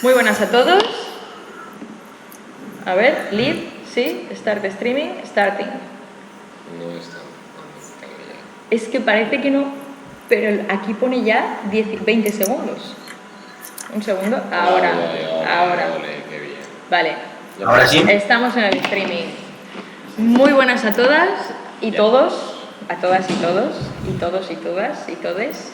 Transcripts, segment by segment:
Muy buenas a todos. A ver, leave, sí, start streaming, starting. No está. Es que parece que no, pero aquí pone ya 20 segundos. Un segundo, ahora. Ole, qué bien. Vale, Ahora sí. estamos en el streaming. Muy buenas a todas y todos, a todas y todos, y todos y todas y todes.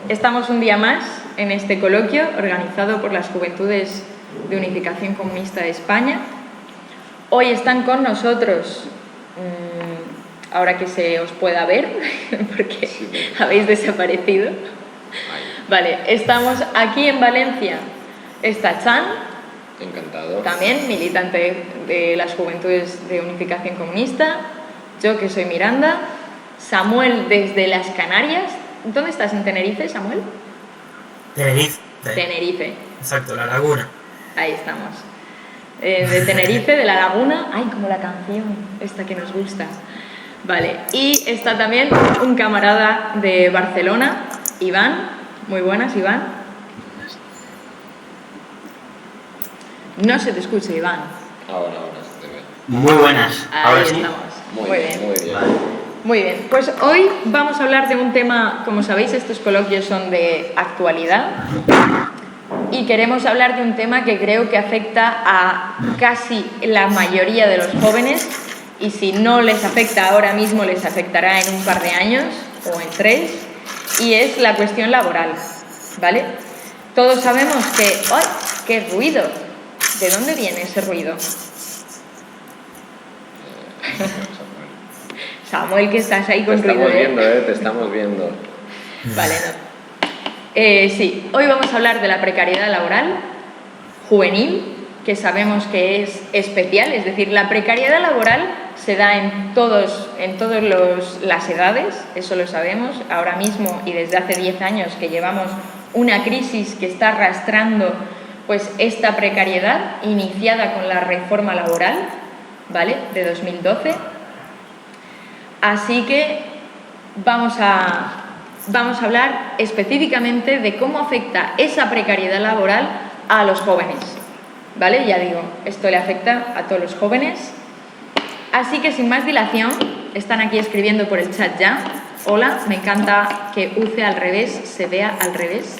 Estamos un día más en este coloquio organizado por las Juventudes de Unificación Comunista de España. Hoy están con nosotros, ahora que se os pueda ver, porque habéis desaparecido. Vale, estamos aquí en Valencia. Está Chan, Encantado. también militante de las Juventudes de Unificación Comunista. Yo, que soy Miranda. Samuel, desde las Canarias. ¿Dónde estás? ¿En Tenerife, Samuel? Tenerife. Tenerife. Exacto, la laguna. Ahí estamos. De Tenerife, de la laguna. Ay, como la canción, esta que nos gusta. Vale, y está también un camarada de Barcelona, Iván. Muy buenas, Iván. No se te escucha, Iván. Ahora se te ve. Muy buenas. Ahí Ahora sí. estamos. Muy bien. Vale. Muy bien, pues hoy vamos a hablar de un tema, como sabéis, estos coloquios son de actualidad y queremos hablar de un tema que creo que afecta a casi la mayoría de los jóvenes y si no les afecta ahora mismo les afectará en un par de años o en 3 y es la cuestión laboral, ¿vale? Todos sabemos que... ¡Ay! ¡Qué ruido! ¿De dónde viene ese ruido? Samuel, que estás ahí con ruido. Te estamos viendo. Vale, no. Sí, hoy vamos a hablar de la precariedad laboral juvenil, que sabemos que es especial, es decir, la precariedad laboral se da en todas las edades, eso lo sabemos, ahora mismo y desde hace 10 años que llevamos una crisis que está arrastrando pues esta precariedad iniciada con la reforma laboral, ¿vale?, de 2012. Así que vamos a hablar específicamente de cómo afecta esa precariedad laboral a los jóvenes, ¿vale? Ya digo, esto le afecta a todos los jóvenes. Así que sin más dilación, están aquí escribiendo por el chat ya. Hola, me encanta que use al revés, se vea al revés.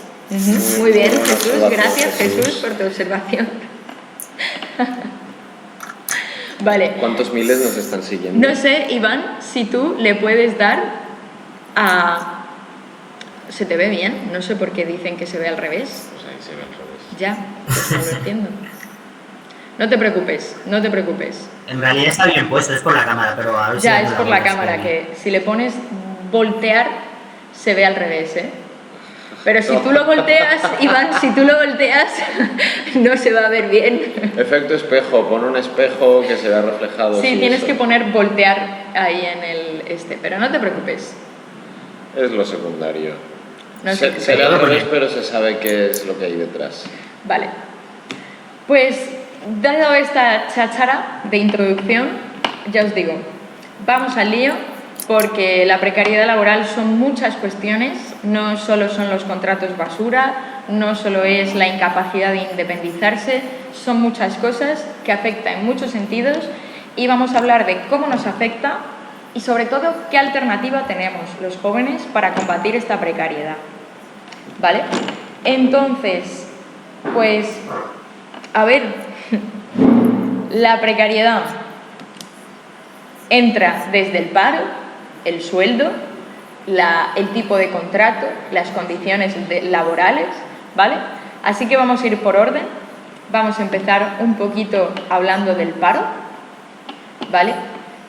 Muy bien, Jesús, gracias Jesús por tu observación. Vale. ¿Cuántos miles nos están siguiendo? No sé, Iván, si tú le puedes dar a... ¿Se te ve bien? No sé por qué dicen que se ve al revés. Pues ahí se ve al revés. Ya, pues no lo entiendo. No te preocupes, no te preocupes. En realidad está bien puesto, es por la cámara, pero a ver si... Ya, es por la cámara, que si le pones voltear, se ve al revés, ¿eh? Pero si tú lo volteas, Iván, si tú lo volteas, no se va a ver bien. Efecto espejo, pon un espejo que se vea reflejado. Sí, tienes que poner voltear ahí en el pero no te preocupes. Es lo secundario. No sé, Se ve al revés, pero se sabe qué es lo que hay detrás. Vale. Pues, dado esta cháchara de introducción, ya os digo, vamos al lío, porque la precariedad laboral son muchas cuestiones, no solo son los contratos basura, no solo es la incapacidad de independizarse, son muchas cosas que afectan en muchos sentidos y vamos a hablar de cómo nos afecta y sobre todo qué alternativa tenemos los jóvenes para combatir esta precariedad. ¿Vale? Entonces, pues, a ver, la precariedad entra desde el paro, el sueldo, el tipo de contrato, las condiciones laborales, ¿vale? Así que vamos a ir por orden. Vamos a empezar un poquito hablando del paro, ¿vale?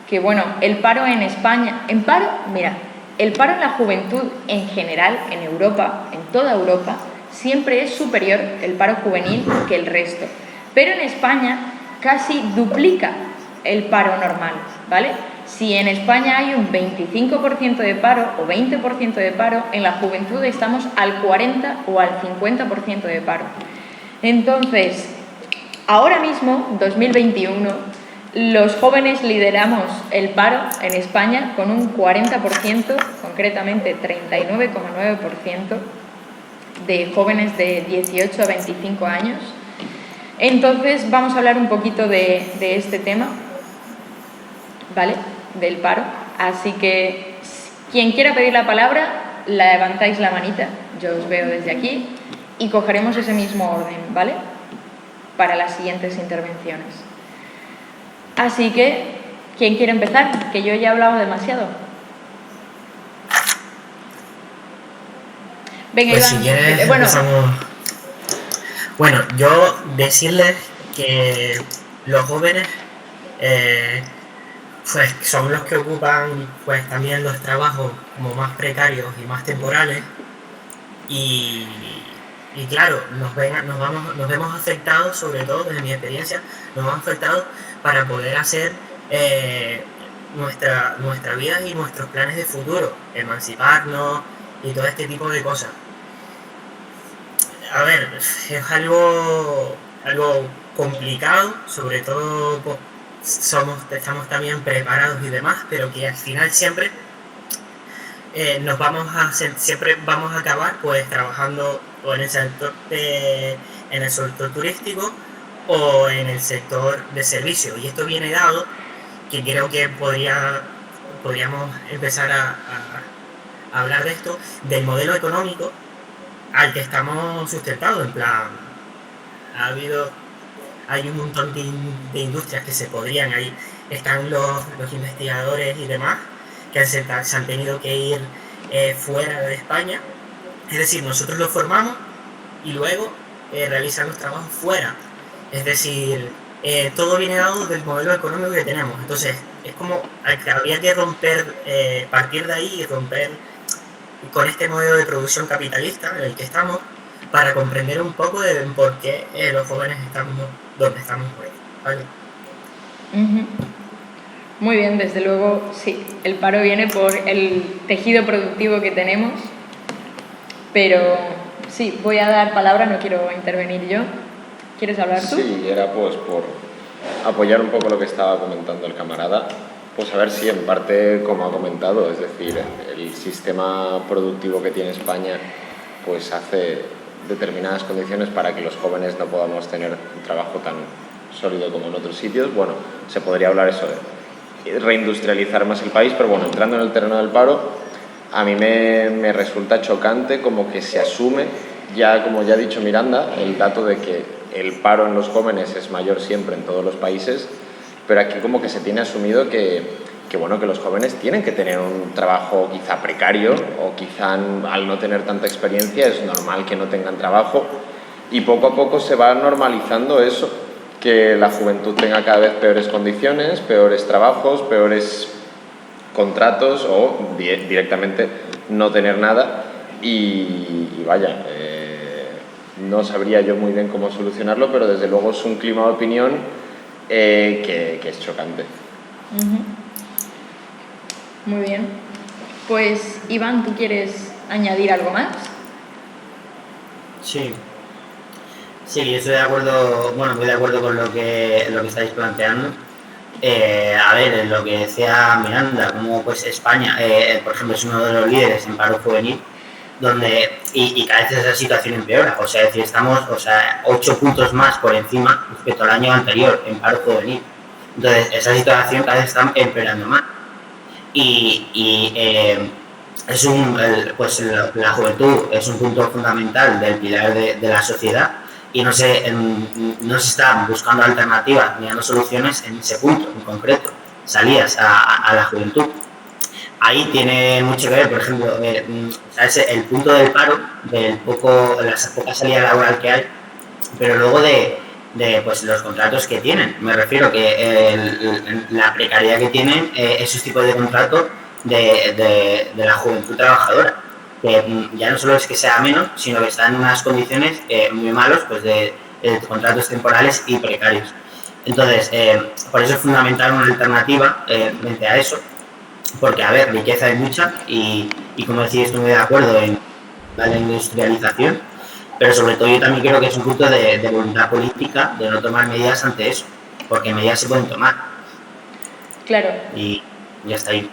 Que bueno, el paro en España, el paro en la juventud en general, en Europa, en toda Europa, siempre es superior el paro juvenil que el resto. Pero en España casi duplica el paro normal, ¿vale? Si en España hay un 25% de paro o 20% de paro, en la juventud estamos al 40 o al 50% de paro. Entonces, ahora mismo, 2021, los jóvenes lideramos el paro en España con un 40%, concretamente 39,9%, de jóvenes de 18 a 25 años. Entonces vamos a hablar un poquito de este tema, ¿vale? Del paro. Así que quien quiera pedir la palabra, levantáis la manita, yo os veo desde aquí, y cogeremos ese mismo orden, ¿vale? Para las siguientes intervenciones. Así que, ¿quién quiere empezar? Que yo ya he hablado demasiado. Venga, Pues Iván. si quieres, Bueno, empezamos. Bueno, yo decirles que los jóvenes pues son los que ocupan pues también los trabajos como más precarios y más temporales y, y claro, nos vemos afectados, sobre todo desde mi experiencia, nos vemos afectados para poder hacer nuestra vida y nuestros planes de futuro, emanciparnos y todo este tipo de cosas. A ver, es algo complicado, sobre todo pues, estamos también preparados y demás, pero que al final siempre siempre vamos a acabar pues trabajando o en el sector turístico o en el sector de servicio, y esto viene dado que creo que podríamos empezar a hablar de esto, del modelo económico al que estamos sustentados. En plan, hay un montón de industrias que se podrían, ahí están los investigadores y demás que se han tenido que ir fuera de España, es decir, nosotros los formamos y luego realizan los trabajos fuera, es decir, todo viene dado del modelo económico que tenemos. Entonces es como que habría que partir de ahí y romper con este modelo de producción capitalista en el que estamos, para comprender un poco de por qué los jóvenes estamos donde estamos hoy, ¿vale? Muy bien, desde luego, sí, el paro viene por el tejido productivo que tenemos, pero sí, voy a dar palabra, no quiero intervenir yo. ¿Quieres hablar tú? Sí, era pues por apoyar un poco lo que estaba comentando el camarada, pues a ver si en parte, como ha comentado, es decir, el sistema productivo que tiene España pues hace determinadas condiciones para que los jóvenes no podamos tener un trabajo tan sólido como en otros sitios. Bueno, se podría hablar eso de reindustrializar más el país, pero bueno, entrando en el terreno del paro, a mí me resulta chocante como que se asume, ya como ya ha dicho Miranda, el dato de que el paro en los jóvenes es mayor siempre en todos los países, pero aquí como que se tiene asumido que bueno, que los jóvenes tienen que tener un trabajo quizá precario, o quizá al no tener tanta experiencia es normal que no tengan trabajo, y poco a poco se va normalizando eso, que la juventud tenga cada vez peores condiciones, peores trabajos, peores contratos, o directamente no tener nada, y vaya, no sabría yo muy bien cómo solucionarlo, pero desde luego es un clima de opinión que es chocante. Muy bien. Pues, Iván, ¿tú quieres añadir algo más? Sí, yo estoy de acuerdo, bueno, muy de acuerdo con lo que estáis planteando. A ver, en lo que decía Miranda, como pues España, por ejemplo, es uno de los líderes en paro juvenil, donde y cada vez esa situación empeora, o sea, es decir, estamos 8 puntos más por encima respecto al año anterior en paro juvenil. Entonces, esa situación cada vez está empeorando más. La juventud es un punto fundamental del pilar de la sociedad, y no se están buscando alternativas ni dando soluciones en ese punto en concreto, salidas a la juventud. Ahí tiene mucho que ver, por ejemplo, el punto del paro, la poca salida laboral que hay, pero luego de pues, los contratos que tienen. Me refiero que la precariedad que tienen esos tipos de contratos de la juventud trabajadora, que ya no solo es que sea menos, sino que está en unas condiciones muy malas, pues de contratos temporales y precarios. Entonces, por eso es fundamental una alternativa frente a eso, porque, a ver, riqueza hay mucha y como decía, estoy muy de acuerdo en la industrialización, pero sobre todo yo también creo que es un punto de voluntad política de no tomar medidas ante eso, porque medidas se pueden tomar. Claro. Y ya está ahí.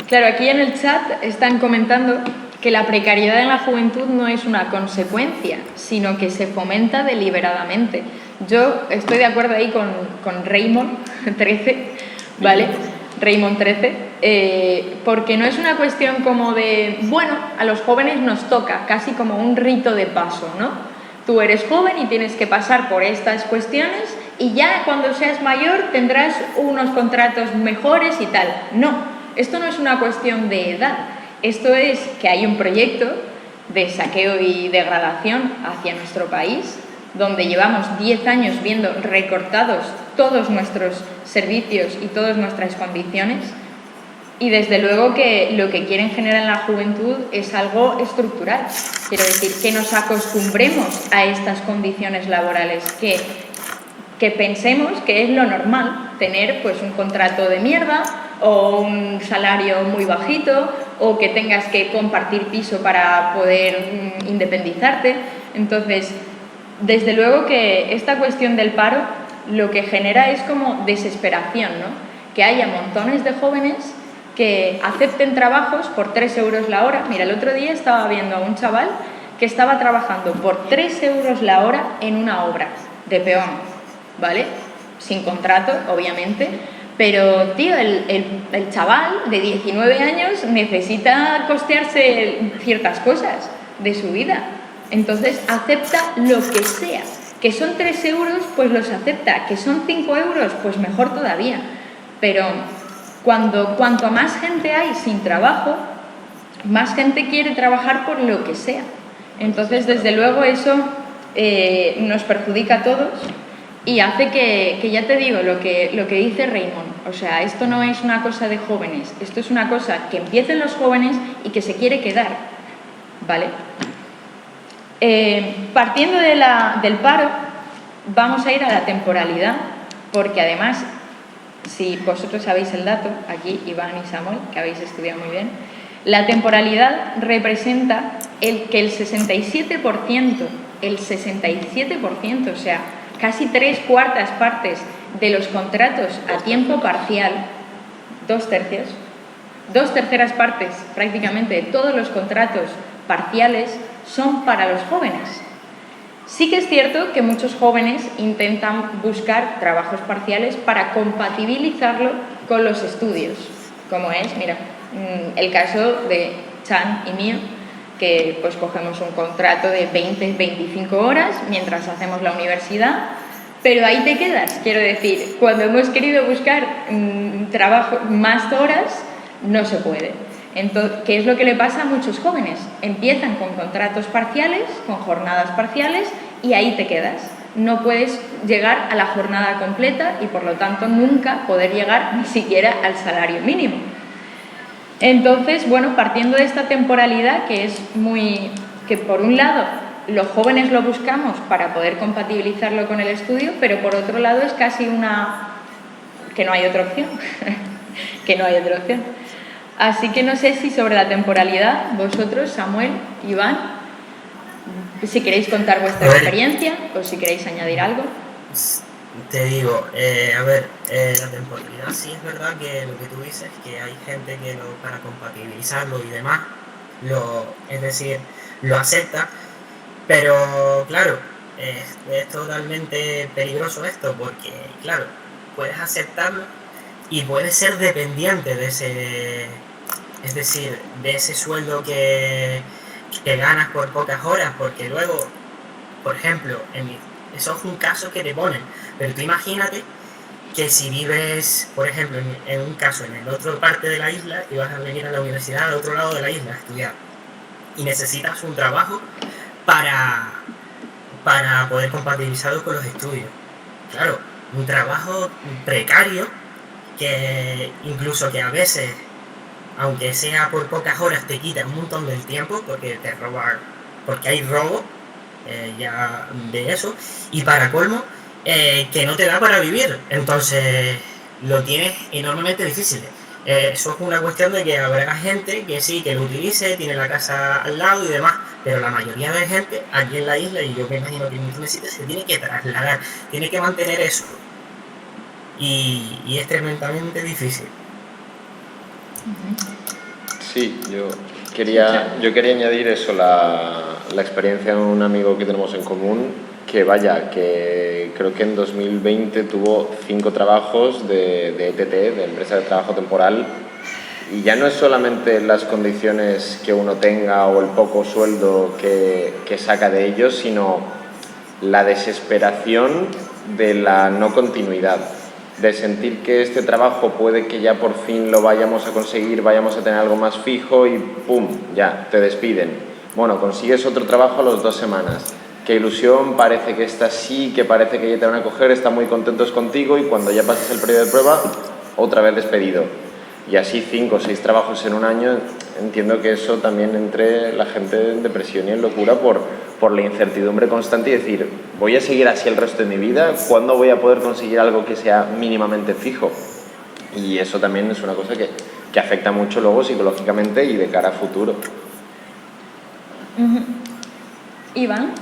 Claro, aquí en el chat están comentando que la precariedad en la juventud no es una consecuencia, sino que se fomenta deliberadamente. Yo estoy de acuerdo ahí con Raymond 13, ¿vale? Raymond 13, porque no es una cuestión como de, bueno, a los jóvenes nos toca, casi como un rito de paso, ¿no? Tú eres joven y tienes que pasar por estas cuestiones y ya cuando seas mayor tendrás unos contratos mejores y tal. No, esto no es una cuestión de edad, esto es que hay un proyecto de saqueo y degradación hacia nuestro país, donde llevamos 10 años viendo recortados todos nuestros servicios y todas nuestras condiciones, y desde luego que lo que quieren generar en la juventud es algo estructural. Quiero decir, que nos acostumbremos a estas condiciones laborales, que pensemos que es lo normal tener pues un contrato de mierda o un salario muy bajito o que tengas que compartir piso para poder independizarte. Entonces, desde luego que esta cuestión del paro lo que genera es como desesperación, ¿no? Que haya montones de jóvenes que acepten trabajos por 3 euros la hora. Mira, el otro día estaba viendo a un chaval que estaba trabajando por 3 euros la hora en una obra de peón, ¿vale? Sin contrato, obviamente, pero, tío, el chaval de 19 años necesita costearse ciertas cosas de su vida. Entonces acepta lo que sea, que son 3 euros, pues los acepta, que son 5 euros, pues mejor todavía. Pero cuanto más gente hay sin trabajo, más gente quiere trabajar por lo que sea. Entonces, desde luego, eso nos perjudica a todos y hace que ya te digo, lo que dice Raymond, o sea, esto no es una cosa de jóvenes, esto es una cosa que empiecen los jóvenes y que se quiere quedar, ¿vale? Partiendo del paro, vamos a ir a la temporalidad, porque además, si vosotros sabéis el dato, aquí Iván y Samuel, que habéis estudiado muy bien, la temporalidad representa que el 67%, o sea, casi 3/4 partes de los contratos a tiempo parcial, 2/3, 2/3 partes prácticamente de todos los contratos parciales son para los jóvenes. Sí que es cierto que muchos jóvenes intentan buscar trabajos parciales para compatibilizarlo con los estudios, como es, mira, el caso de Chan y mío, que pues cogemos un contrato de 20-25 horas mientras hacemos la universidad, pero ahí te quedas. Quiero decir, cuando hemos querido buscar trabajo más horas, no se puede. Entonces, ¿qué es lo que le pasa a muchos jóvenes? Empiezan con contratos parciales, con jornadas parciales, y ahí te quedas. No puedes llegar a la jornada completa y, por lo tanto, nunca poder llegar ni siquiera al salario mínimo. Entonces, bueno, partiendo de esta temporalidad, que por un lado los jóvenes lo buscamos para poder compatibilizarlo con el estudio, pero por otro lado es casi que no hay otra opción, que no hay otra opción. Así que no sé si sobre la temporalidad, vosotros, Samuel, Iván, si queréis contar vuestra experiencia o si queréis añadir algo. Te digo, la temporalidad sí es verdad que lo que tú dices, que hay gente que para compatibilizarlo y demás, lo acepta, pero claro, es totalmente peligroso esto porque, claro, puedes aceptarlo y puedes ser dependiente de ese sueldo que ganas por pocas horas, porque luego, por ejemplo, eso es un caso que te ponen, pero tú imagínate que si vives, por ejemplo, en un caso en la otra parte de la isla y vas a venir a la universidad al otro lado de la isla a estudiar y necesitas un trabajo para poder compatibilizarlo con los estudios. Claro, un trabajo precario que incluso que a veces, aunque sea por pocas horas, te quita un montón del tiempo porque te roban, porque hay robo ya de eso, y para colmo que no te da para vivir, entonces lo tienes enormemente difícil. Eso es una cuestión de que habrá gente que sí, que lo utilice, tiene la casa al lado y demás, pero la mayoría de gente aquí en la isla, y yo me imagino que en muchos sitios, se tiene que trasladar, tiene que mantener eso, y es tremendamente difícil. Sí, yo Yo quería añadir eso, la experiencia de un amigo que tenemos en común, que creo que en 2020 tuvo 5 trabajos de ETT, de empresa de trabajo temporal, y ya no es solamente las condiciones que uno tenga o el poco sueldo que saca de ellos, sino la desesperación de la no continuidad, de sentir que este trabajo puede que ya por fin lo vayamos a conseguir, vayamos a tener algo más fijo y ¡pum!, ya, te despiden. Bueno, consigues otro trabajo a las 2 semanas. Qué ilusión, parece que está así, que parece que ya te van a coger, están muy contentos contigo y cuando ya pasas el periodo de prueba, otra vez despedido. Y así 5 o 6 trabajos en un año, entiendo que eso también entre la gente en depresión y en locura por la incertidumbre constante y decir, ¿voy a seguir así el resto de mi vida? ¿Cuándo voy a poder conseguir algo que sea mínimamente fijo? Y eso también es una cosa que afecta mucho luego psicológicamente y de cara a futuro. Iván.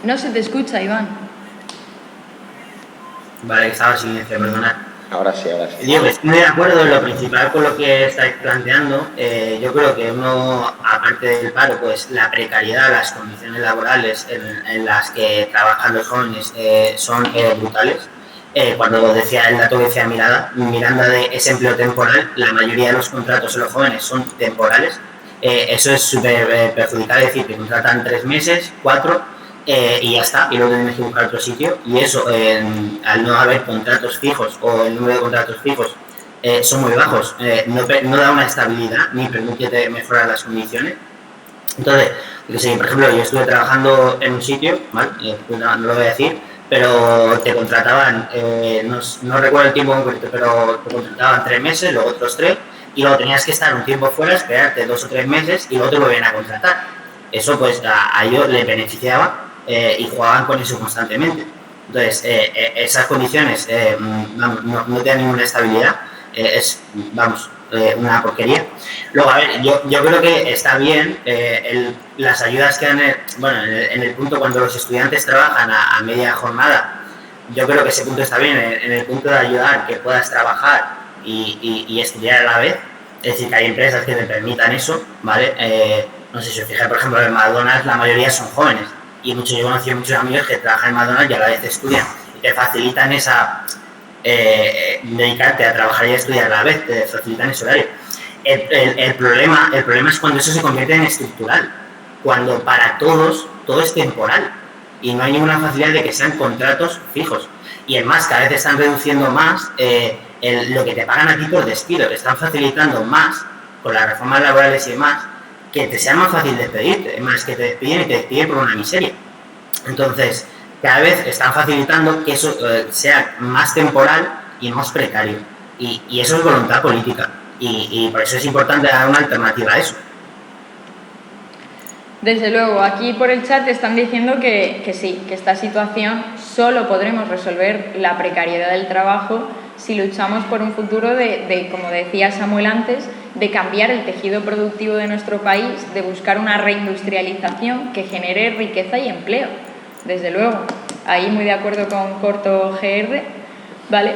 No se te escucha, Iván. Vale, estaba en silencio, perdonad. Ahora sí. Yo estoy de acuerdo en lo principal con lo que estáis planteando. Yo creo que uno, aparte del paro, pues la precariedad, las condiciones laborales en las que trabajan los jóvenes son brutales. Cuando decía el dato que decía Miranda de ese empleo temporal, la mayoría de los contratos en los jóvenes son temporales. Eso es súper perjudicial, es decir, que contratan 3 meses, 4 y ya está, y luego tienes que buscar otro sitio. Y eso, al no haber contratos fijos o el número de contratos fijos son muy bajos, no da una estabilidad ni permite mejorar las condiciones. Entonces, por ejemplo, yo estuve trabajando en un sitio, ¿vale? No lo voy a decir, pero te contrataban, no recuerdo el tiempo concreto, pero te contrataban 3 meses, luego otros 3, y luego tenías que estar un tiempo fuera, esperarte 2 o 3 meses y luego te volvían a contratar. Eso pues a ellos les beneficiaba y jugaban con eso constantemente. Entonces, esas condiciones no tienen ninguna estabilidad, es, una porquería. Luego, a ver, yo creo que está bien las ayudas que dan, en el punto cuando los estudiantes trabajan a media jornada, yo creo que ese punto está bien, en el punto de ayudar que puedas trabajar y estudiar a la vez. Es decir, que hay empresas que te permitan eso, ¿vale? No sé si os fijáis, por ejemplo, en McDonald's la mayoría son jóvenes y yo he conocido muchos amigos que trabajan en McDonald's y a la vez estudian y te facilitan esa dedicarte a trabajar y a estudiar a la vez, te facilitan ese horario. El problema es cuando eso se convierte en estructural, cuando para todos todo es temporal y no hay ninguna facilidad de que sean contratos fijos. Y además cada vez están reduciendo más lo que te pagan a ti por despido, están facilitando más con las reformas laborales y demás, que te sea más fácil despedirte, más que te despiden y te despiden por una miseria. Entonces, cada vez están facilitando que eso sea más temporal y más precario. Y eso es voluntad política. Y por eso es importante dar una alternativa a eso. Desde luego, aquí por el chat están diciendo que sí, que esta situación solo podremos resolver la precariedad del trabajo si luchamos por un futuro de, como decía Samuel antes, de cambiar el tejido productivo de nuestro país, de buscar una reindustrialización que genere riqueza y empleo. Desde luego, ahí muy de acuerdo con Corto GR, ¿vale?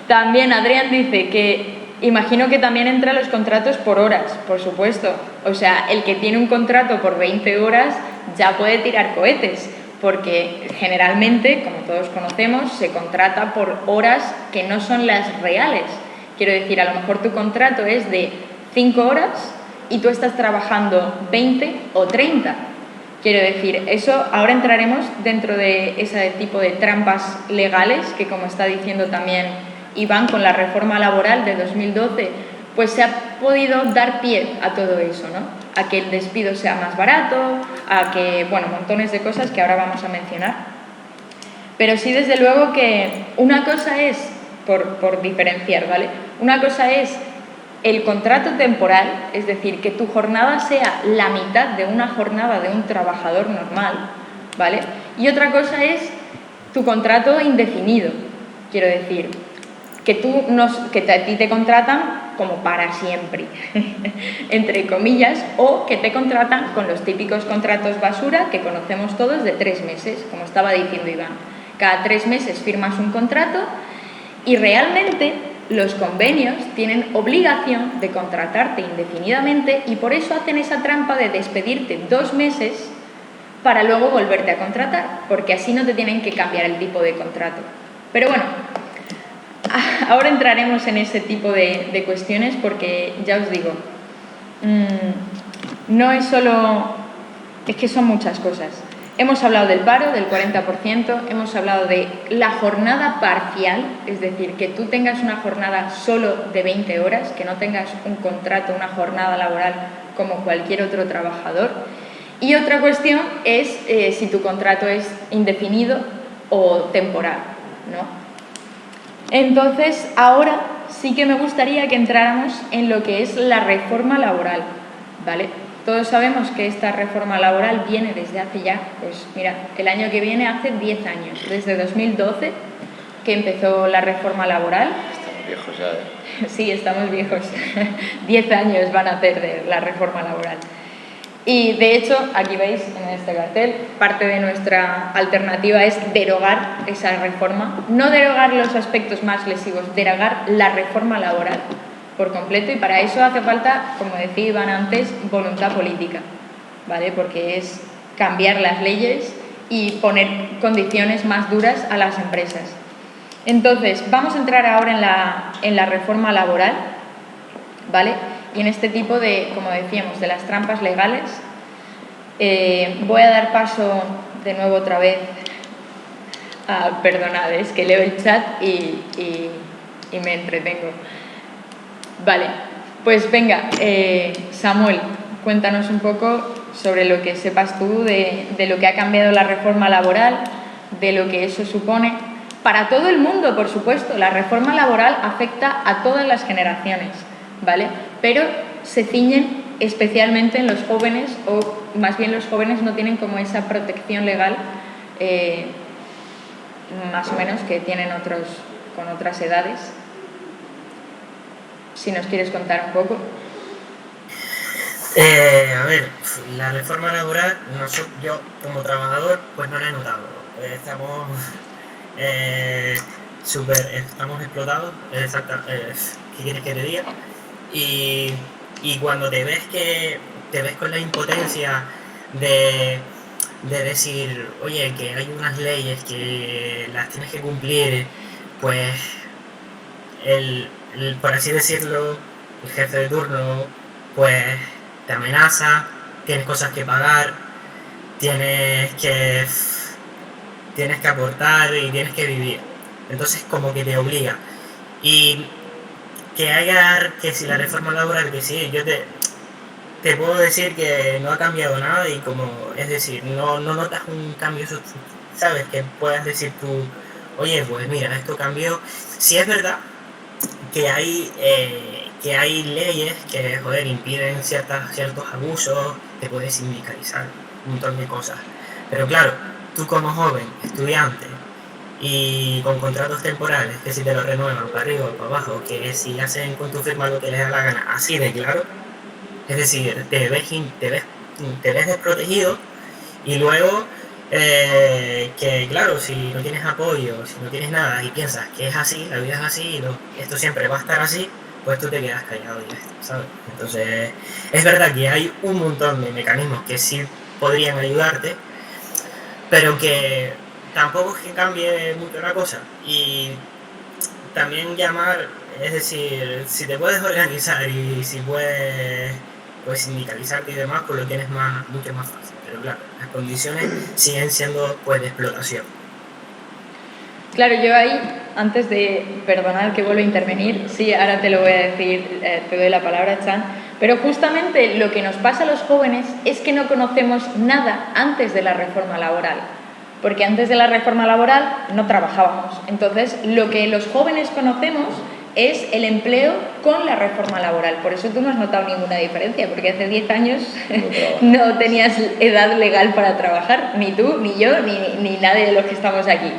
También Adrián dice que imagino que también entran los contratos por horas, por supuesto. O sea, el que tiene un contrato por 20 horas ya puede tirar cohetes, porque generalmente, como todos conocemos, se contrata por horas que no son las reales. Quiero decir, a lo mejor tu contrato es de 5 horas y tú estás trabajando 20 o 30. Quiero decir, eso ahora entraremos dentro de ese tipo de trampas legales que, como está diciendo también Iván, con la reforma laboral de 2012, pues se ha podido dar pie a todo eso, ¿no? A que el despido sea más barato, a que, bueno, montones de cosas que ahora vamos a mencionar. Pero sí, desde luego que una cosa es, por diferenciar, ¿vale? Una cosa es el contrato temporal, es decir, que tu jornada sea la mitad de una jornada de un trabajador normal, ¿vale? Y otra cosa es tu contrato indefinido, quiero decir, que a ti te contratan como para siempre, entre comillas, o que te contratan con los típicos contratos basura que conocemos todos de 3 meses, como estaba diciendo Iván. Cada 3 meses firmas un contrato Y realmente los convenios tienen obligación de contratarte indefinidamente y por eso hacen esa trampa de despedirte 2 meses para luego volverte a contratar, porque así no te tienen que cambiar el tipo de contrato. Pero bueno, ahora entraremos en ese tipo de cuestiones porque ya os digo, no es solo, es que son muchas cosas. Hemos hablado del paro, del 40%, hemos hablado de la jornada parcial, es decir, que tú tengas una jornada solo de 20 horas, que no tengas un contrato, una jornada laboral como cualquier otro trabajador. Y otra cuestión es si tu contrato es indefinido o temporal, ¿no? Entonces, ahora sí que me gustaría que entráramos en lo que es la reforma laboral, ¿vale? Todos sabemos que esta reforma laboral viene desde hace ya, pues mira, el año que viene hace 10 años, desde 2012 que empezó la reforma laboral. Estamos viejos ya, ¿eh? Sí, estamos viejos. 10 años van a hacer de la reforma laboral. Y de hecho, aquí veis en este cartel, parte de nuestra alternativa es derogar esa reforma, no derogar los aspectos más lesivos, derogar la reforma laboral por completo, y para eso hace falta, como decía Iván antes, voluntad política, ¿vale? Porque es cambiar las leyes y poner condiciones más duras a las empresas. Entonces, vamos a entrar ahora en la reforma laboral, ¿vale? Y en este tipo de, como decíamos, de las trampas legales. Voy a dar paso de nuevo otra vez a, perdonad, es que leo el chat y me entretengo. Vale, pues venga, Samuel, cuéntanos un poco sobre lo que sepas tú de lo que ha cambiado la reforma laboral, de lo que eso supone. Para todo el mundo, por supuesto, la reforma laboral afecta a todas las generaciones, ¿vale? Pero se ciñen especialmente en los jóvenes, o más bien los jóvenes no tienen como esa protección legal, más o menos, que tienen otros con otras edades. Si nos quieres contar un poco. A ver, la reforma laboral, yo como trabajador, pues no la he notado. Estamos estamos explotados, ¿qué quieres que te diga? Y cuando te ves con la impotencia de decir, oye, que hay unas leyes que las tienes que cumplir, pues por así decirlo, el jefe de turno, pues te amenaza, tienes cosas que pagar, tienes que aportar y tienes que vivir. Entonces como que te obliga. Y que si la reforma laboral, que sí, yo te puedo decir que no ha cambiado nada, y como, es decir, no notas un cambio, sabes, que puedas decir tú, oye, pues mira, esto cambió. Sí es verdad que hay leyes que, joder, impiden ciertos abusos, te puedes sindicalizar, un montón de cosas. Pero claro, tú como joven, estudiante, y con contratos temporales, que si te lo renuevan para arriba o para abajo, que si hacen con tu firma lo que les da la gana, así de claro, es decir, te ves desprotegido, y luego que claro, si no tienes apoyo, si no tienes nada y piensas que es así, la vida es así y esto siempre va a estar así, pues tú te quedas callado y ya está, ¿sabes? Entonces, es verdad que hay un montón de mecanismos que sí podrían ayudarte, pero que tampoco es que cambie mucho la cosa. Y también llamar, es decir, si te puedes organizar y si puedes pues sindicalizarte y demás, pues lo tienes mucho más fácil. Pero claro, las condiciones siguen siendo pues de explotación. Claro, yo ahí, antes de, perdonar que vuelvo a intervenir, sí, ahora te lo voy a decir, te doy la palabra, Chan, pero justamente lo que nos pasa a los jóvenes es que no conocemos nada antes de la reforma laboral, porque antes de la reforma laboral no trabajábamos. Entonces, lo que los jóvenes conocemos es el empleo con la reforma laboral. Por eso tú no has notado ninguna diferencia, porque hace 10 años no tenías edad legal para trabajar, ni tú, ni yo, ni nadie de los que estamos aquí.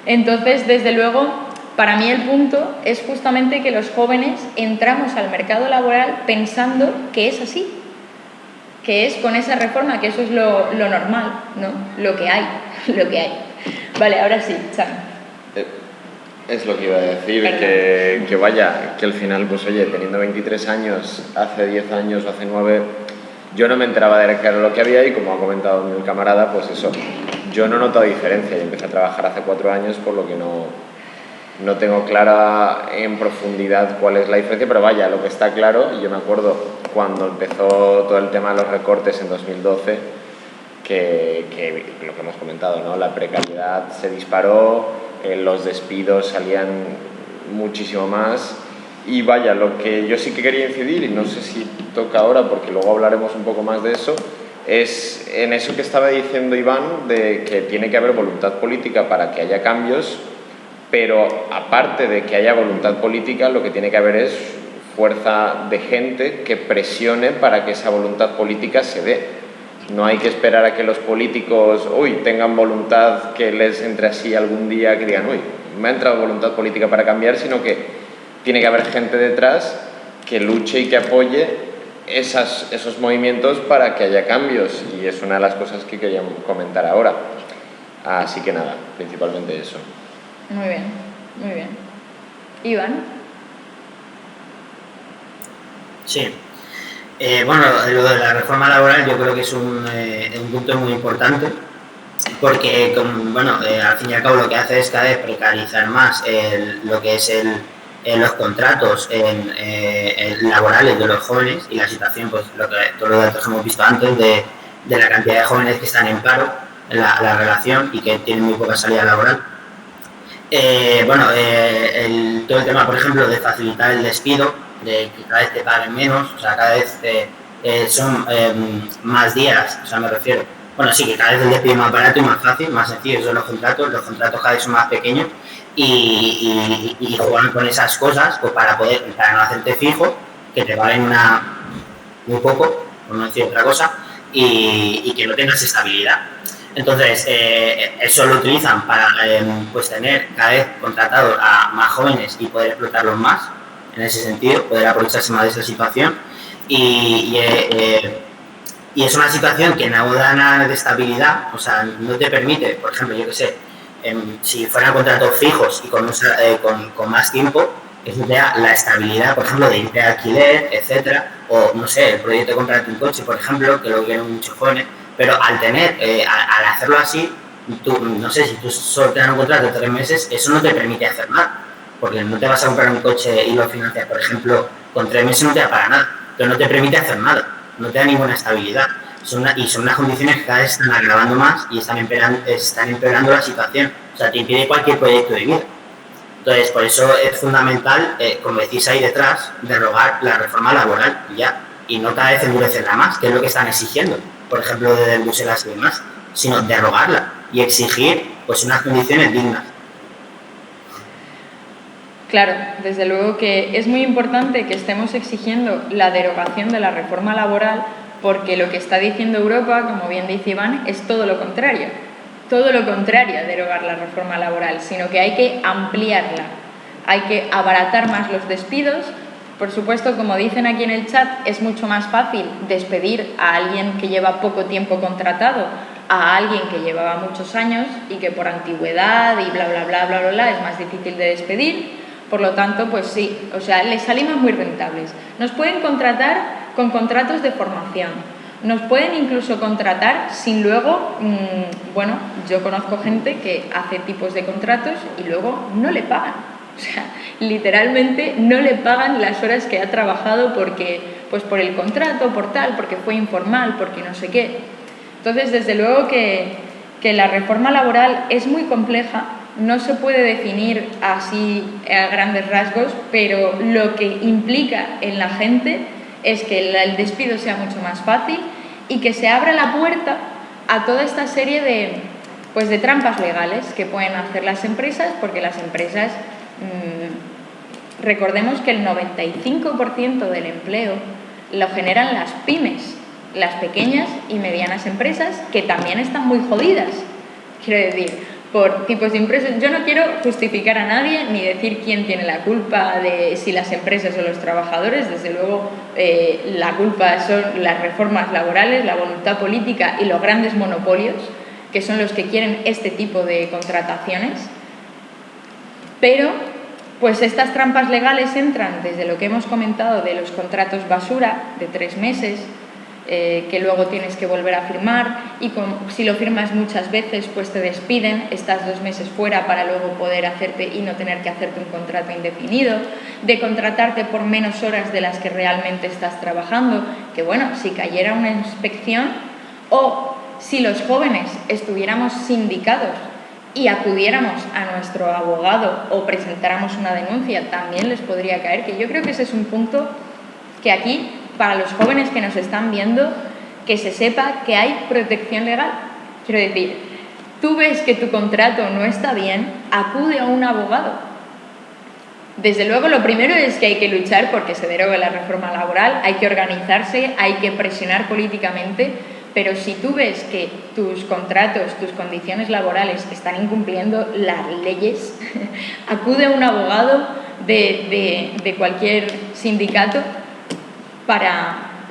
Entonces, desde luego, para mí el punto es justamente que los jóvenes entramos al mercado laboral pensando que es así, que es con esa reforma, que eso es lo normal, ¿no? Lo que hay. Vale, ahora sí, Chan. Es lo que iba a decir, que vaya, que al final, pues oye, teniendo 23 años, hace 10 años o hace 9, yo no me enteraba de qué era lo que había y como ha comentado mi camarada, pues eso, yo no noto diferencia. Yo empecé a trabajar hace 4 años, por lo que no tengo clara en profundidad cuál es la diferencia, pero vaya, lo que está claro, yo me acuerdo cuando empezó todo el tema de los recortes en 2012, que lo que hemos comentado, ¿no? La precariedad se disparó, los despidos salían muchísimo más y vaya, lo que yo sí que quería incidir, y no sé si toca ahora porque luego hablaremos un poco más de eso, es en eso que estaba diciendo Iván, de que tiene que haber voluntad política para que haya cambios, pero aparte de que haya voluntad política, lo que tiene que haber es fuerza de gente que presione para que esa voluntad política se dé. No hay que esperar a que los políticos tengan voluntad, que les entre así algún día, que digan, me ha entrado voluntad política para cambiar, sino que tiene que haber gente detrás que luche y que apoye esos movimientos para que haya cambios, y es una de las cosas que quería comentar ahora. Así que nada, principalmente eso. Muy bien, muy bien. Iván. Sí. Bueno, lo de la reforma laboral yo creo que es un punto muy importante porque, al fin y al cabo lo que hace es cada vez precarizar más lo que es los contratos laborales de los jóvenes y la situación, pues todos los datos que hemos visto antes de la cantidad de jóvenes que están en paro, la relación y que tienen muy poca salida laboral. Todo el tema, por ejemplo, de facilitar el despido, de que cada vez te paguen menos, o sea, cada vez son más días, o sea, me refiero, que cada vez el despido es más barato y más fácil, más sencillo son los contratos cada vez son más pequeños y juegan con esas cosas pues para no hacerte fijo, que te paguen muy poco, por no decir otra cosa, y que no tengas estabilidad. Entonces, eso lo utilizan para tener cada vez contratados a más jóvenes y poder explotarlos más, en ese sentido, poder aprovecharse más de esa situación. Y es una situación que no da nada de estabilidad, o sea, no te permite, por ejemplo, yo que sé, si fueran contratos fijos y con más tiempo, eso te da la estabilidad, por ejemplo, de irte a alquiler, etcétera, o no sé, el proyecto de comprarte un coche, por ejemplo, que lo quieren muchos jóvenes. Pero al hacerlo así, tú, no sé, si tú solo te dan un contrato de 3 meses, eso no te permite hacer nada. Porque no te vas a comprar un coche y lo financias, por ejemplo, con 3 meses no te da para nada. Pero no te permite hacer nada, no te da ninguna estabilidad. Son unas condiciones que cada vez están agravando más y están empeorando la situación. O sea, te impide cualquier proyecto de vida. Entonces, por eso es fundamental, como decís ahí detrás, derogar la reforma laboral y no cada vez endurecerla más, que es lo que están exigiendo, por ejemplo, desde Bruselas y demás, sino derogarla y exigir pues unas condiciones dignas. Claro, desde luego que es muy importante que estemos exigiendo la derogación de la reforma laboral, porque lo que está diciendo Europa, como bien dice Iván, es todo lo contrario a derogar la reforma laboral, sino que hay que ampliarla, hay que abaratar más los despidos. Por supuesto, como dicen aquí en el chat, es mucho más fácil despedir a alguien que lleva poco tiempo contratado a alguien que llevaba muchos años y que por antigüedad y bla, bla, bla, bla, bla, bla, es más difícil de despedir. Por lo tanto, pues sí, o sea, les salimos muy rentables. Nos pueden contratar con contratos de formación, nos pueden incluso contratar sin luego, yo conozco gente que hace tipos de contratos y luego no le pagan. O sea, literalmente no le pagan las horas que ha trabajado porque, pues por el contrato, por tal, porque fue informal, porque no sé qué. Entonces, desde luego que la reforma laboral es muy compleja, no se puede definir así a grandes rasgos, pero lo que implica en la gente es que el despido sea mucho más fácil y que se abra la puerta a toda esta serie de trampas legales que pueden hacer las empresas, porque las empresas, recordemos que el 95% del empleo lo generan las pymes, las pequeñas y medianas empresas, que también están muy jodidas, quiero decir, por tipos de empresas. Yo no quiero justificar a nadie ni decir quién tiene la culpa de si las empresas o los trabajadores. Desde luego la culpa son las reformas laborales, la voluntad política y los grandes monopolios, que son los que quieren este tipo de contrataciones. Pero pues estas trampas legales entran desde lo que hemos comentado de los contratos basura de 3 meses, que luego tienes que volver a firmar, y si lo firmas muchas veces pues te despiden, estás 2 meses fuera para luego poder hacerte y no tener que hacerte un contrato indefinido, de contratarte por menos horas de las que realmente estás trabajando, que bueno, si cayera una inspección o si los jóvenes estuviéramos sindicados y acudiéramos a nuestro abogado o presentáramos una denuncia, también les podría caer, que yo creo que ese es un punto que aquí, para los jóvenes que nos están viendo, que se sepa que hay protección legal. Quiero decir, tú ves que tu contrato no está bien, acude a un abogado. Desde luego, lo primero es que hay que luchar porque se derogue la reforma laboral, hay que organizarse, hay que presionar políticamente, pero si tú ves que tus contratos, tus condiciones laborales están incumpliendo las leyes, acude a un abogado de cualquier sindicato.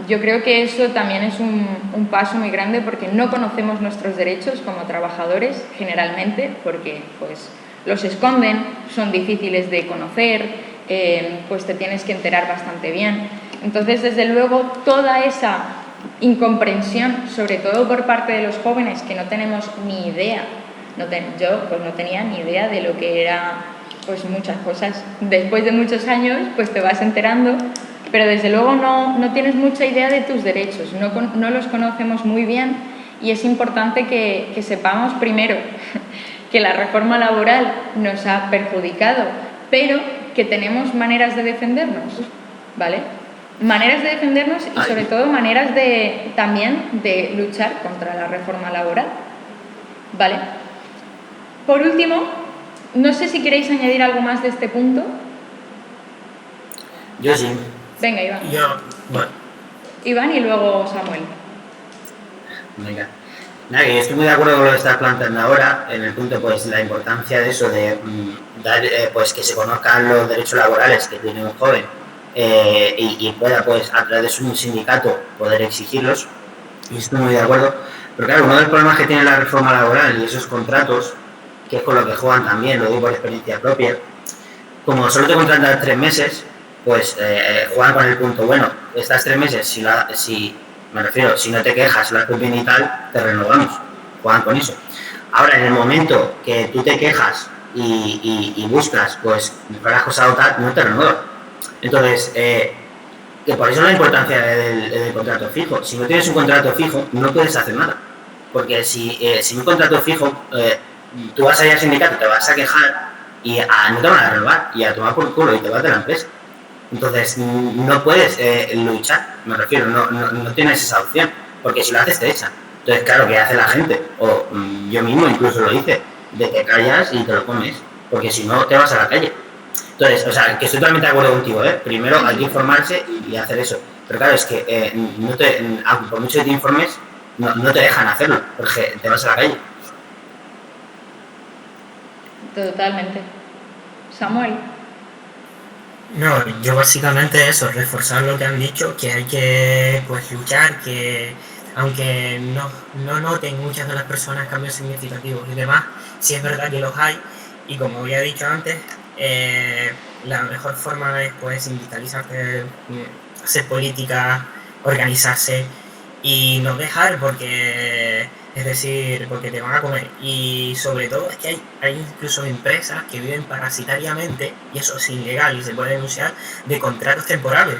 Yo creo que eso también es un paso muy grande, porque no conocemos nuestros derechos como trabajadores generalmente, porque pues los esconden, son difíciles de conocer, pues te tienes que enterar bastante bien. Entonces, desde luego, toda esa incomprensión, sobre todo por parte de los jóvenes que no tenemos ni idea, yo pues no tenía ni idea de lo que era pues muchas cosas. Después de muchos años pues te vas enterando, pero desde luego no tienes mucha idea de tus derechos, no los conocemos muy bien, y es importante que sepamos primero que la reforma laboral nos ha perjudicado, pero que tenemos maneras de defendernos, ¿vale? Maneras de defendernos y sobre todo maneras también de luchar contra la reforma laboral, ¿vale? Por último, no sé si queréis añadir algo más de este punto. Yo sí. Venga, Iván. Bueno. Iván y luego Samuel. Venga. Nada, que yo estoy muy de acuerdo con lo que estás planteando ahora, en el punto, pues, la importancia de eso, de dar, pues, que se conozcan los derechos laborales que tiene un joven, y pueda, pues, a través de un sindicato poder exigirlos, y estoy muy de acuerdo. Pero claro, uno de los problemas que tiene la reforma laboral y esos contratos, que es con lo que juegan también, lo digo por experiencia propia, como solo te contratan 3 meses, pues juegan con el punto, bueno, estas 3 meses, si no te quejas, lo haces bien y tal, te renovamos. Juegan con eso. Ahora, en el momento que tú te quejas y buscas, pues, mejorar las cosas o tal, no te renuevan. Entonces, que por eso la importancia del contrato fijo. Si no tienes un contrato fijo, no puedes hacer nada. Porque si un contrato fijo, tú vas a ir al sindicato, te vas a quejar y no te van a renovar y a tomar por culo y te vas de la empresa. Entonces, no puedes luchar, me refiero, no tienes esa opción, porque si lo haces te echan. Entonces, claro, ¿qué hace la gente? O yo mismo incluso lo hice, de que callas y te lo comes, porque si no te vas a la calle. Entonces, o sea, que estoy totalmente de acuerdo contigo, ¿eh? Primero hay que informarse y hacer eso. Pero claro, es que por mucho que te informes, no te dejan hacerlo, porque te vas a la calle. Totalmente. Samuel. No, yo básicamente eso, reforzar lo que han dicho, que hay que, pues, luchar, que aunque no noten muchas de las personas cambios significativos y demás, sí es verdad que los hay, y como había dicho antes, la mejor forma es, pues, sindicalizarse, hacer política, organizarse y no dejar porque te van a comer. Y sobre todo es que hay incluso empresas que viven parasitariamente, y eso es ilegal y se puede denunciar, de contratos temporales.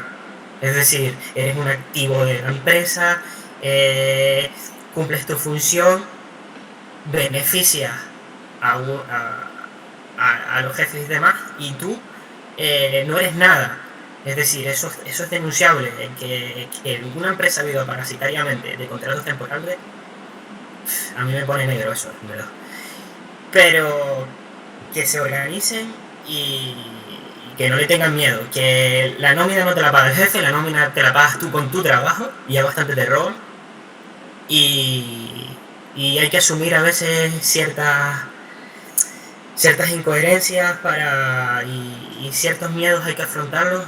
Es decir, eres un activo de la empresa, cumples tu función, beneficias a los jefes y demás, y tú no eres nada. Es decir, eso es denunciable, que una empresa viva parasitariamente de contratos temporales. A mí me pone negro eso, ¿verdad? Pero que se organicen y que no le tengan miedo, que la nómina no te la paga el jefe, la nómina te la pagas tú con tu trabajo, y ya bastante te roban. Y hay que asumir a veces ciertas incoherencias y ciertos miedos hay que afrontarlos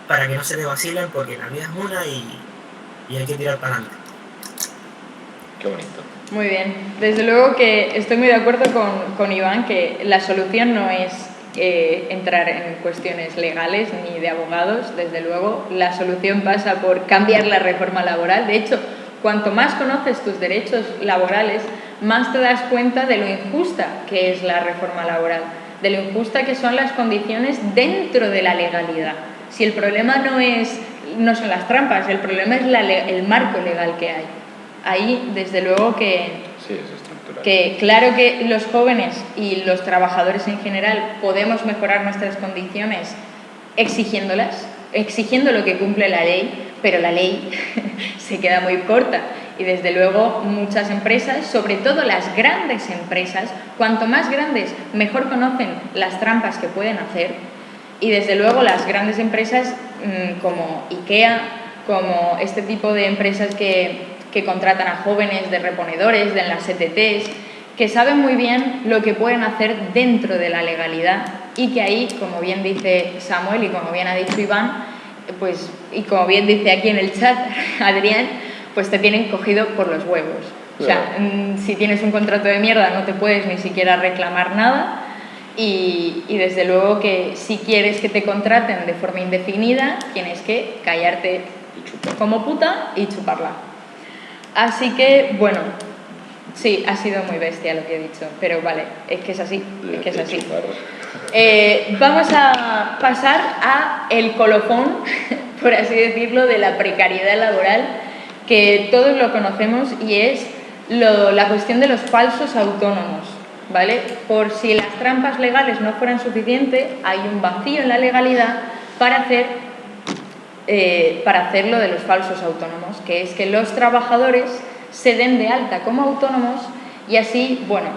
para que no se te vacilen, porque la vida es una y hay que tirar para adelante. Qué bonito. Muy bien. Desde luego que estoy muy de acuerdo con Iván, que la solución no es entrar en cuestiones legales ni de abogados, desde luego. La solución pasa por cambiar la reforma laboral. De hecho, cuanto más conoces tus derechos laborales, más te das cuenta de lo injusta que es la reforma laboral, de lo injusta que son las condiciones dentro de la legalidad. Si el problema no son las trampas, el problema es el marco legal que hay. Ahí, desde luego que... Sí, es estructural. Que claro que los jóvenes y los trabajadores en general podemos mejorar nuestras condiciones exigiendo lo que cumple la ley, pero la ley se queda muy corta. Y desde luego muchas empresas, sobre todo las grandes empresas, cuanto más grandes, mejor conocen las trampas que pueden hacer. Y desde luego las grandes empresas como IKEA, como este tipo de empresas que contratan a jóvenes de reponedores, de las ETTs, que saben muy bien lo que pueden hacer dentro de la legalidad y que ahí, como bien dice Samuel y como bien ha dicho Iván, pues, y como bien dice aquí en el chat Adrián, pues te tienen cogido por los huevos. O sea, si tienes un contrato de mierda no te puedes ni siquiera reclamar nada y desde luego que si quieres que te contraten de forma indefinida tienes que callarte como puta y chuparla. Así que, bueno, sí, ha sido muy bestia lo que he dicho, pero vale, es que es así, vamos a pasar a el colofón, por así decirlo, de la precariedad laboral, que todos lo conocemos y es la cuestión de los falsos autónomos, ¿vale? Por si las trampas legales no fueran suficientes, hay un vacío en la legalidad para hacer lo de los falsos autónomos, que es que los trabajadores se den de alta como autónomos y así, bueno,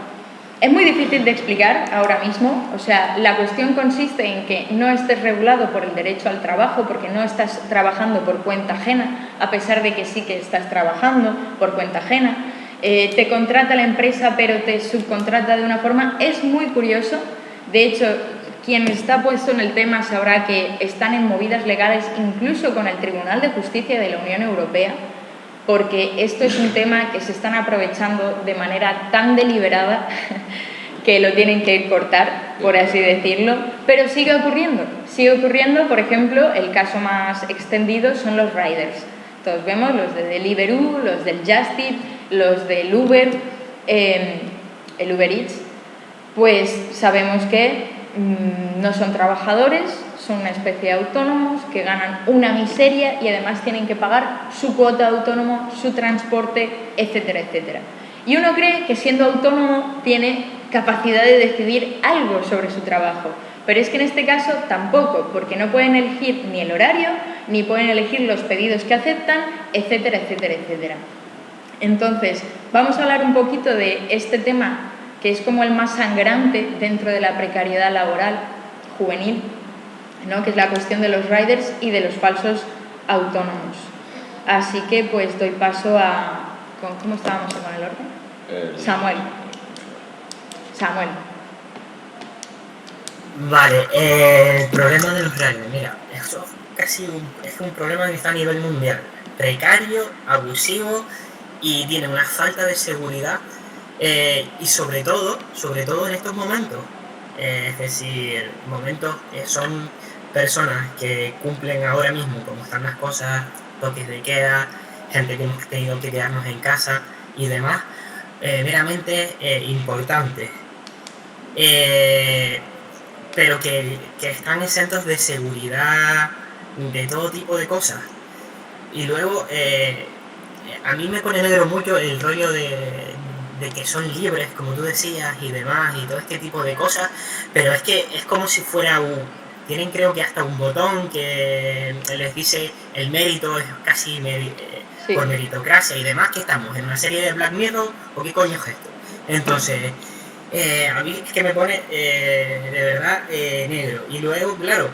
es muy difícil de explicar ahora mismo, o sea, la cuestión consiste en que no estés regulado por el derecho al trabajo porque no estás trabajando por cuenta ajena, a pesar de que sí que estás trabajando por cuenta ajena, te contrata la empresa pero te subcontrata de una forma, es muy curioso, de hecho, quien está puesto en el tema sabrá que están en movidas legales incluso con el Tribunal de Justicia de la Unión Europea, porque esto es un tema que se están aprovechando de manera tan deliberada que lo tienen que cortar, por así decirlo, pero sigue ocurriendo, por ejemplo, el caso más extendido son los riders. Todos vemos los de Deliveroo, los del Just Eat, los del Uber, el Uber Eats, pues sabemos que no son trabajadores, son una especie de autónomos que ganan una miseria y además tienen que pagar su cuota de autónomo, su transporte, etcétera, etcétera. Y uno cree que siendo autónomo tiene capacidad de decidir algo sobre su trabajo, pero es que en este caso tampoco, porque no pueden elegir ni el horario, ni pueden elegir los pedidos que aceptan, etcétera, etcétera, etcétera. Entonces, vamos a hablar un poquito de este tema que es como el más sangrante dentro de la precariedad laboral juvenil, ¿no? Que es la cuestión de los riders y de los falsos autónomos. Así que pues doy paso a... ¿Cómo estábamos con el orden? Samuel. Vale, el problema de los riders, mira, eso es un problema que está a nivel mundial. Precario, abusivo y tiene una falta de seguridad y sobre todo en estos momentos. Es decir, momentos que son personas que cumplen ahora mismo como están las cosas, toques de queda, gente que hemos tenido que quedarnos en casa y demás, meramente importantes, pero que están exentos de seguridad, de todo tipo de cosas. Y luego, a mí me pone negro mucho el rollo de que son libres, como tú decías, y demás, y todo este tipo de cosas, pero es que es como si fuera tienen creo que hasta un botón que les dice el mérito es casi por meritocracia y demás, que estamos en una serie de Black Mirror, o qué coño es esto. Entonces, a mí es que me pone de verdad negro. Y luego, claro,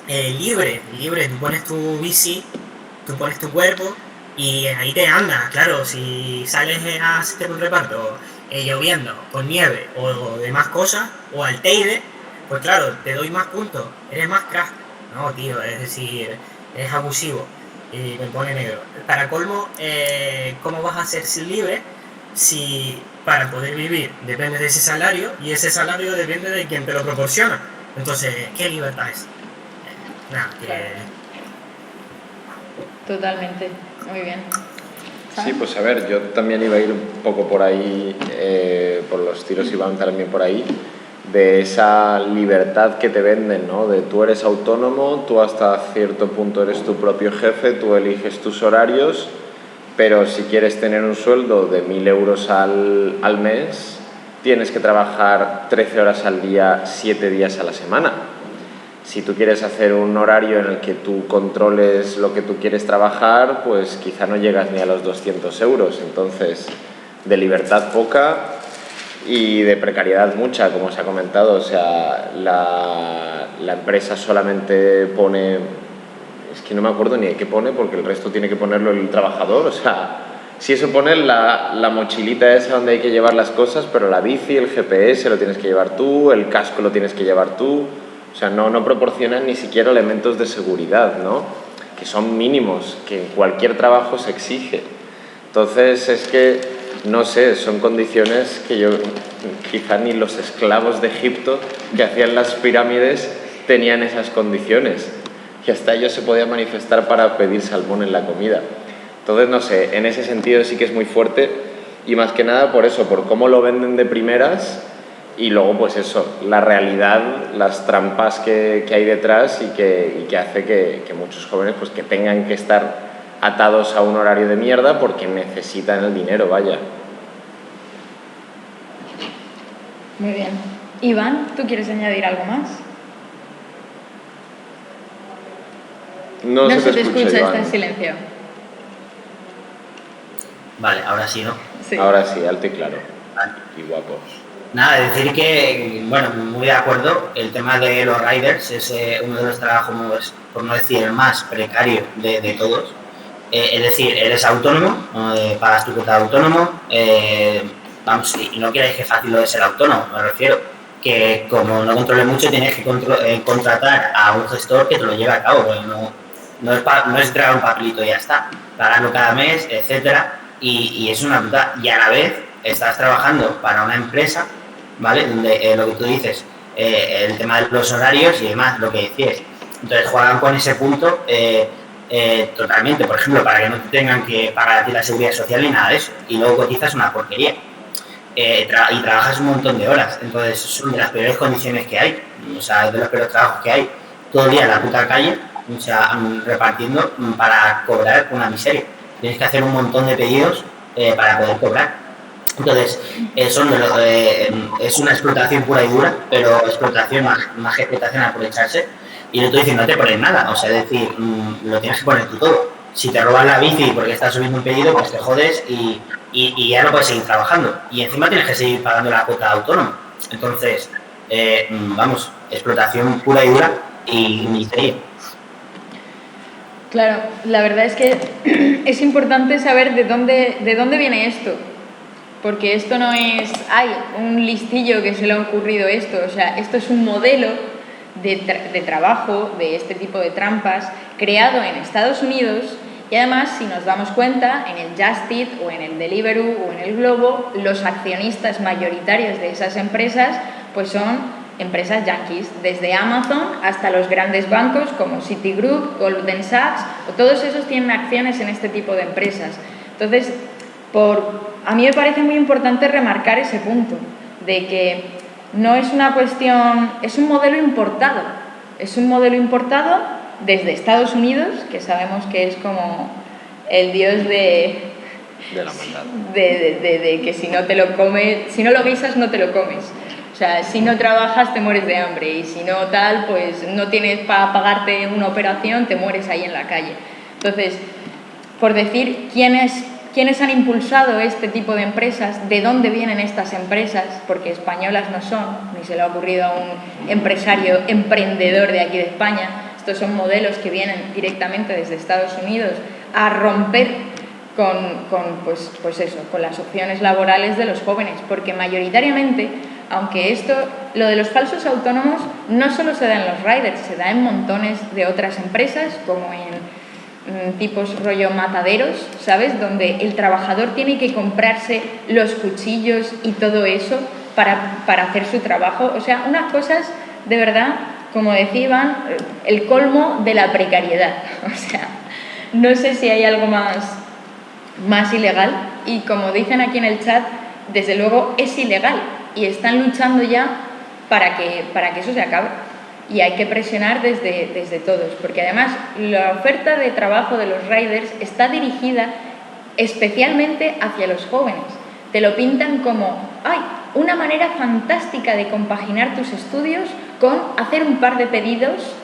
libre, tú pones tu bici, tú pones tu cuerpo, y ahí te anda, claro, si sales a hacer un reparto lloviendo, con nieve o demás cosas, o al Teide, pues claro, te doy más puntos, eres más crack. No, tío, es decir, es abusivo y me pone negro. Para colmo, ¿cómo vas a ser libre si para poder vivir depende de ese salario y ese salario depende de quien te lo proporciona? Entonces, ¿qué libertad es? Nada, que... Totalmente. Muy bien. Sí, pues a ver, yo también iba a ir un poco por ahí, por los tiros iban también por ahí, de esa libertad que te venden, ¿no? De tú eres autónomo, tú hasta cierto punto eres tu propio jefe, tú eliges tus horarios, pero si quieres tener un sueldo de 1.000 euros al mes, tienes que trabajar 13 horas al día, 7 días a la semana. Si tú quieres hacer un horario en el que tú controles lo que tú quieres trabajar, pues quizá no llegas ni a los 200 euros. Entonces, de libertad poca y de precariedad mucha, como se ha comentado. O sea, la empresa solamente pone... Es que no me acuerdo ni de qué pone, porque el resto tiene que ponerlo el trabajador. O sea, si eso pone la mochilita esa donde hay que llevar las cosas, pero la bici, el GPS lo tienes que llevar tú, el casco lo tienes que llevar tú... O sea, no proporcionan ni siquiera elementos de seguridad, ¿no? Que son mínimos, que en cualquier trabajo se exige. Entonces, es que, no sé, son condiciones que yo, quizá ni los esclavos de Egipto que hacían las pirámides tenían esas condiciones. Y hasta ellos se podían manifestar para pedir salmón en la comida. Entonces, no sé, en ese sentido sí que es muy fuerte y más que nada por eso, por cómo lo venden de primeras. Y luego, pues eso, la realidad, las trampas que hay detrás y que hace que muchos jóvenes pues que tengan que estar atados a un horario de mierda porque necesitan el dinero, vaya. Muy bien. Iván, ¿tú quieres añadir algo más? No se te escucha, está Iván. en silencio. Vale, ahora sí, ¿no? Sí. Ahora sí, alto y claro. Vale. Y guapo. Nada, decir que, bueno, muy de acuerdo, el tema de los riders es uno de los trabajos, por no decir el más precario de todos. Es decir, eres autónomo, pagas tu cuota de autónomo, vamos, y no quieres que fácil lo de ser autónomo, me refiero, que como no controles mucho tienes que contratar a un gestor que te lo lleve a cabo, porque no es traer un papelito y ya está, pagarlo cada mes, etcétera, y es una puta, y a la vez estás trabajando para una empresa, ¿vale? Donde lo que tú dices, el tema de los horarios y demás, lo que decías. Entonces juegan con ese punto totalmente, por ejemplo, para que no te tengan que pagar a ti la seguridad social ni nada de eso. Y luego cotizas una porquería. Y trabajas un montón de horas. Entonces son de las peores condiciones que hay. O sea, de los peores trabajos que hay. Todo el día en la puta calle, o sea, repartiendo para cobrar una miseria. Tienes que hacer un montón de pedidos para poder cobrar. Entonces, es una explotación pura y dura, pero explotación más que explotación, aprovecharse. Y no estoy diciendo no te pones nada, o sea, es decir, lo tienes que poner tú todo. Si te roban la bici porque estás subiendo un pedido, pues te jodes y ya no puedes seguir trabajando. Y encima tienes que seguir pagando la cuota de autónomo. Entonces, vamos, explotación pura y dura y miseria. Claro, la verdad es que es importante saber de dónde viene esto. Porque esto no es, hay un listillo que se le ha ocurrido esto, o sea, esto es un modelo de trabajo, de este tipo de trampas, creado en Estados Unidos y además, si nos damos cuenta, en el Just Eat o en el Deliveroo o en el Globo, los accionistas mayoritarios de esas empresas pues son empresas yanquis, desde Amazon hasta los grandes bancos como Citigroup, Goldman Sachs, o todos esos tienen acciones en este tipo de empresas. Entonces, a mí me parece muy importante remarcar ese punto, de que no es una cuestión, es un modelo importado desde Estados Unidos, que sabemos que es como el dios de la maldad. De que si no te lo comes, si no lo guisas no te lo comes. O sea, si no trabajas te mueres de hambre y si no tal, pues no tienes para pagarte una operación, te mueres ahí en la calle. Entonces, por decir quiénes han impulsado este tipo de empresas, de dónde vienen estas empresas, porque españolas no son, ni se le ha ocurrido a un empresario emprendedor de aquí de España. Estos son modelos que vienen directamente desde Estados Unidos a romper con las opciones laborales de los jóvenes, porque mayoritariamente, aunque lo de los falsos autónomos no solo se da en los riders, se da en montones de otras empresas, como en tipos rollo mataderos, ¿sabes? Donde el trabajador tiene que comprarse los cuchillos y todo eso para hacer su trabajo. O sea, unas cosas de verdad, como decía Iván, el colmo de la precariedad. O sea, no sé si hay algo más ilegal, y como dicen aquí en el chat, desde luego es ilegal y están luchando ya para que eso se acabe, y hay que presionar desde todos, porque además la oferta de trabajo de los riders está dirigida especialmente hacia los jóvenes. Te lo pintan como, ¡ay!, una manera fantástica de compaginar tus estudios con hacer un par de pedidos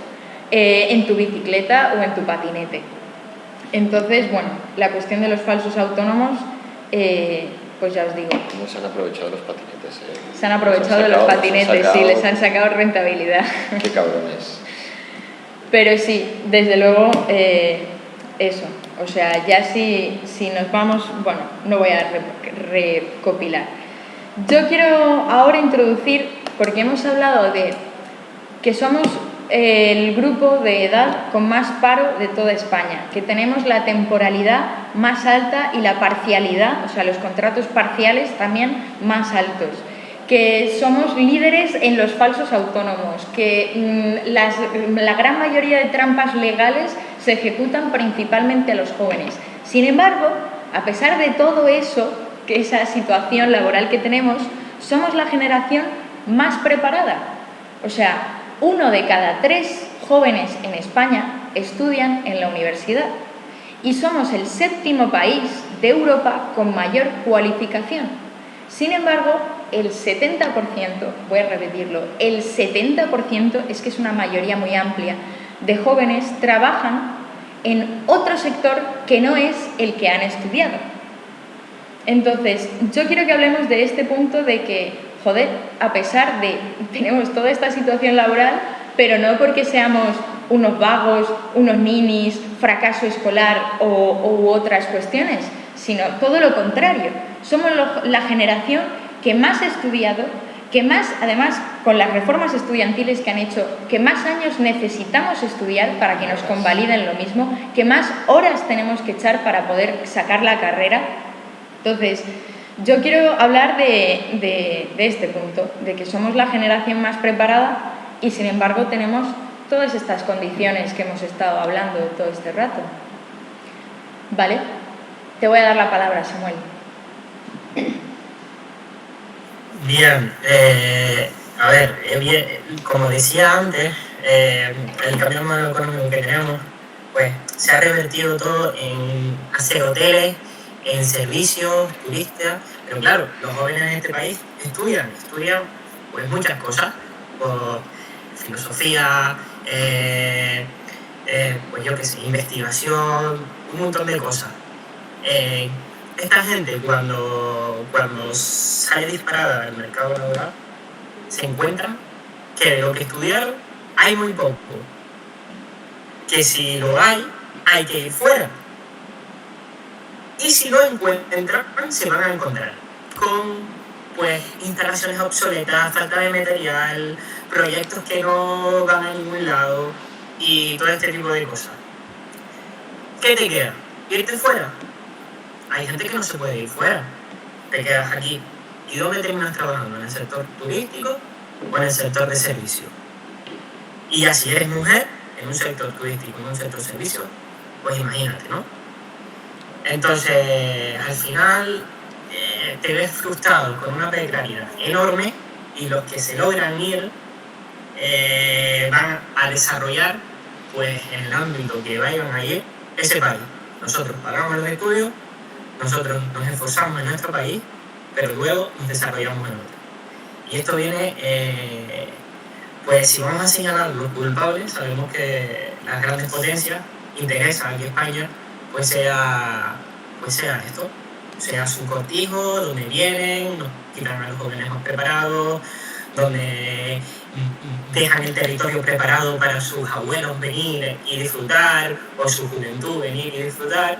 en tu bicicleta o en tu patinete. Entonces, bueno, la cuestión de los falsos autónomos, pues ya os digo. ¿Cómo se han aprovechado los patinetes? Se han aprovechado de los patinetes, sí, les han sacado rentabilidad. Qué cabrones. Pero sí, desde luego, eso. O sea, ya si nos vamos, bueno, no voy a recopilar. Yo quiero ahora introducir, porque hemos hablado de que somos el grupo de edad con más paro de toda España, que tenemos la temporalidad más alta y la parcialidad, o sea, los contratos parciales también más altos, que somos líderes en los falsos autónomos, que la gran mayoría de trampas legales se ejecutan principalmente a los jóvenes. Sin embargo, a pesar de todo eso, que esa situación laboral que tenemos, somos la generación más preparada. O sea, 1 de cada 3 jóvenes en España estudian en la universidad y somos el 7º país de Europa con mayor cualificación. Sin embargo, el 70%, voy a repetirlo, el 70%, es que es una mayoría muy amplia, de jóvenes trabajan en otro sector que no es el que han estudiado. Entonces, yo quiero que hablemos de este punto de que, joder, a pesar de tenemos toda esta situación laboral, pero no porque seamos unos vagos, unos ninis, fracaso escolar u otras cuestiones, sino todo lo contrario. Somos la generación que más ha estudiado, que más, además, con las reformas estudiantiles que han hecho, que más años necesitamos estudiar para que nos convaliden lo mismo, que más horas tenemos que echar para poder sacar la carrera. Entonces, yo quiero hablar de este punto, de que somos la generación más preparada y, sin embargo, tenemos todas estas condiciones que hemos estado hablando todo este rato. ¿Vale? Te voy a dar la palabra, Samuel. Bien, a ver, como decía antes, el cambio modelo económico que tenemos, pues se ha revertido todo en hacer hoteles, en servicios, turistas, pero claro, los jóvenes en este país estudian pues muchas cosas, por filosofía, pues yo qué sé, investigación, un montón de cosas. Esta gente cuando sale disparada al mercado laboral se encuentran que de lo que estudiaron hay muy poco, que si lo hay que ir fuera, y si lo encuentran se van a encontrar con pues instalaciones obsoletas, falta de material, proyectos que no van a ningún lado y todo este tipo de cosas. ¿Qué te queda? ¿Irte fuera? Hay gente que no se puede ir fuera, te quedas aquí. ¿Y dónde terminas trabajando? ¿En el sector turístico o en el sector de servicio? Y ya si eres mujer, en un sector turístico, en un sector de servicio, pues imagínate, ¿no? Entonces, al final, te ves frustrado con una precariedad enorme y los que se logran ir van a desarrollar, pues en el ámbito que vayan a ir, ese país. Nosotros pagamos los estudios, nosotros nos esforzamos en nuestro país, pero luego nos desarrollamos en otro. Y esto viene, pues si vamos a señalar los culpables, sabemos que las grandes potencias interesan a que España pues sea esto, sea su cortijo, donde vienen, nos quitan a los jóvenes más preparados, donde dejan el territorio preparado para sus abuelos venir y disfrutar, o su juventud venir y disfrutar.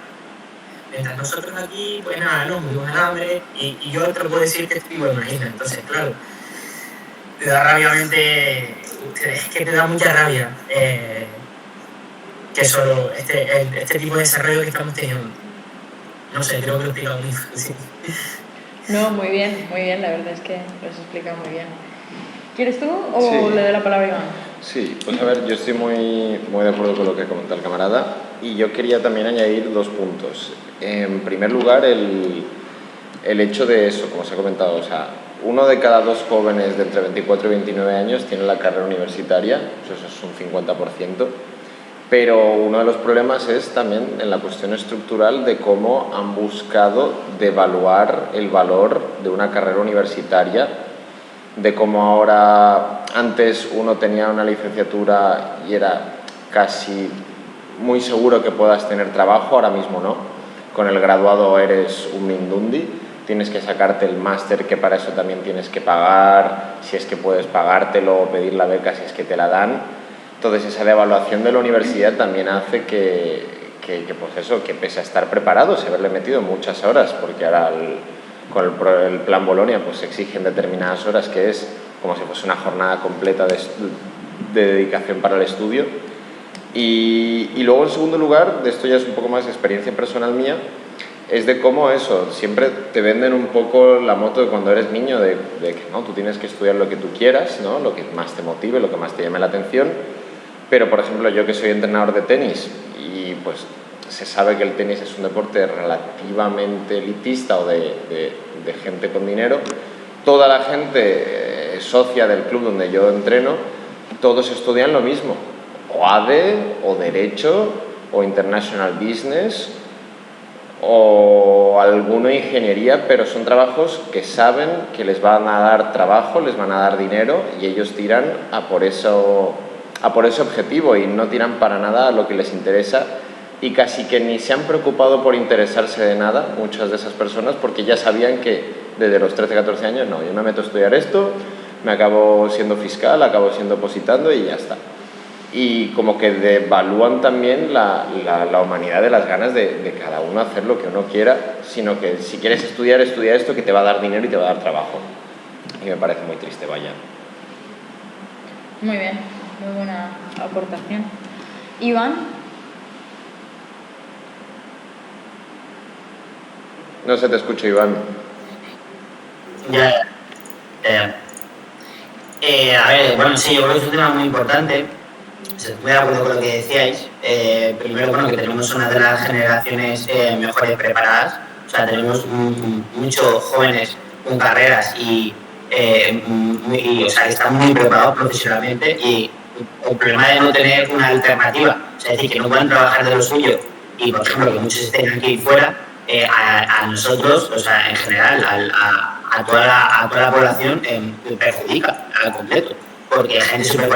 Mientras nosotros aquí, pues nada, nos morimos de hambre, y yo te lo puedo decir que estoy en una isla, entonces claro, te da rabiamente, es que te da mucha rabia que solo este tipo de desarrollo que estamos teniendo. No sé, creo que lo he explicado muy fácil. No, muy bien, la verdad es que lo has explicado muy bien. ¿Quieres tú o Sí. le doy la palabra a Iván? Sí, pues a ver, yo estoy muy de acuerdo con lo que comenta el camarada y yo quería también añadir 2 puntos. En primer lugar, el hecho de eso, como se ha comentado, o sea, 1 de cada 2 jóvenes de entre 24 y 29 años tiene la carrera universitaria, eso es un 50%, pero uno de los problemas es también en la cuestión estructural de cómo han buscado devaluar el valor de una carrera universitaria, de cómo ahora, antes uno tenía una licenciatura y era casi muy seguro que puedas tener trabajo, ahora mismo no. Con el graduado eres un mindundi, tienes que sacarte el máster, que para eso también tienes que pagar, si es que puedes pagártelo o pedir la beca si es que te la dan. Entonces esa devaluación de la universidad también hace que pues eso, que pese a estar preparados y haberle metido muchas horas, porque ahora con el plan Bolonia pues se exigen determinadas horas, que es como si fuese una jornada completa de dedicación para el estudio. Y luego, en segundo lugar, de esto ya es un poco más experiencia personal mía, es de cómo eso, siempre te venden un poco la moto de cuando eres niño, de que no, tú tienes que estudiar lo que tú quieras, ¿no? Lo que más te motive, lo que más te llame la atención. Pero, por ejemplo, yo que soy entrenador de tenis y pues se sabe que el tenis es un deporte relativamente elitista o de gente con dinero, toda la gente socia del club donde yo entreno, todos estudian lo mismo, o ADE, o Derecho, o International Business, o alguno Ingeniería, pero son trabajos que saben que les van a dar trabajo, les van a dar dinero y ellos tiran a por ese objetivo y no tiran para nada a lo que les interesa y casi que ni se han preocupado por interesarse de nada, muchas de esas personas, porque ya sabían que desde los 13, 14 años, no, yo me meto a estudiar esto, me acabo siendo fiscal, acabo siendo opositando y ya está. Y como que devalúan también la humanidad de las ganas de cada uno hacer lo que uno quiera, sino que si quieres estudiar, estudia esto que te va a dar dinero y te va a dar trabajo. Y me parece muy triste, vaya. Muy bien, muy buena aportación. Iván. No se te escucha, Iván. Ya. A ver, bueno, sí, yo creo que es un tema muy importante. Estoy de acuerdo con lo que decíais. Primero, bueno, que tenemos una de las generaciones mejores preparadas. O sea, tenemos muchos jóvenes con carreras o sea, que están muy preparados profesionalmente y el problema de no tener una alternativa, o sea, es decir, que no puedan trabajar de lo suyo y, por ejemplo, que muchos estén aquí fuera, a nosotros, o sea, en general, a toda la población perjudica al completo. Porque gente súper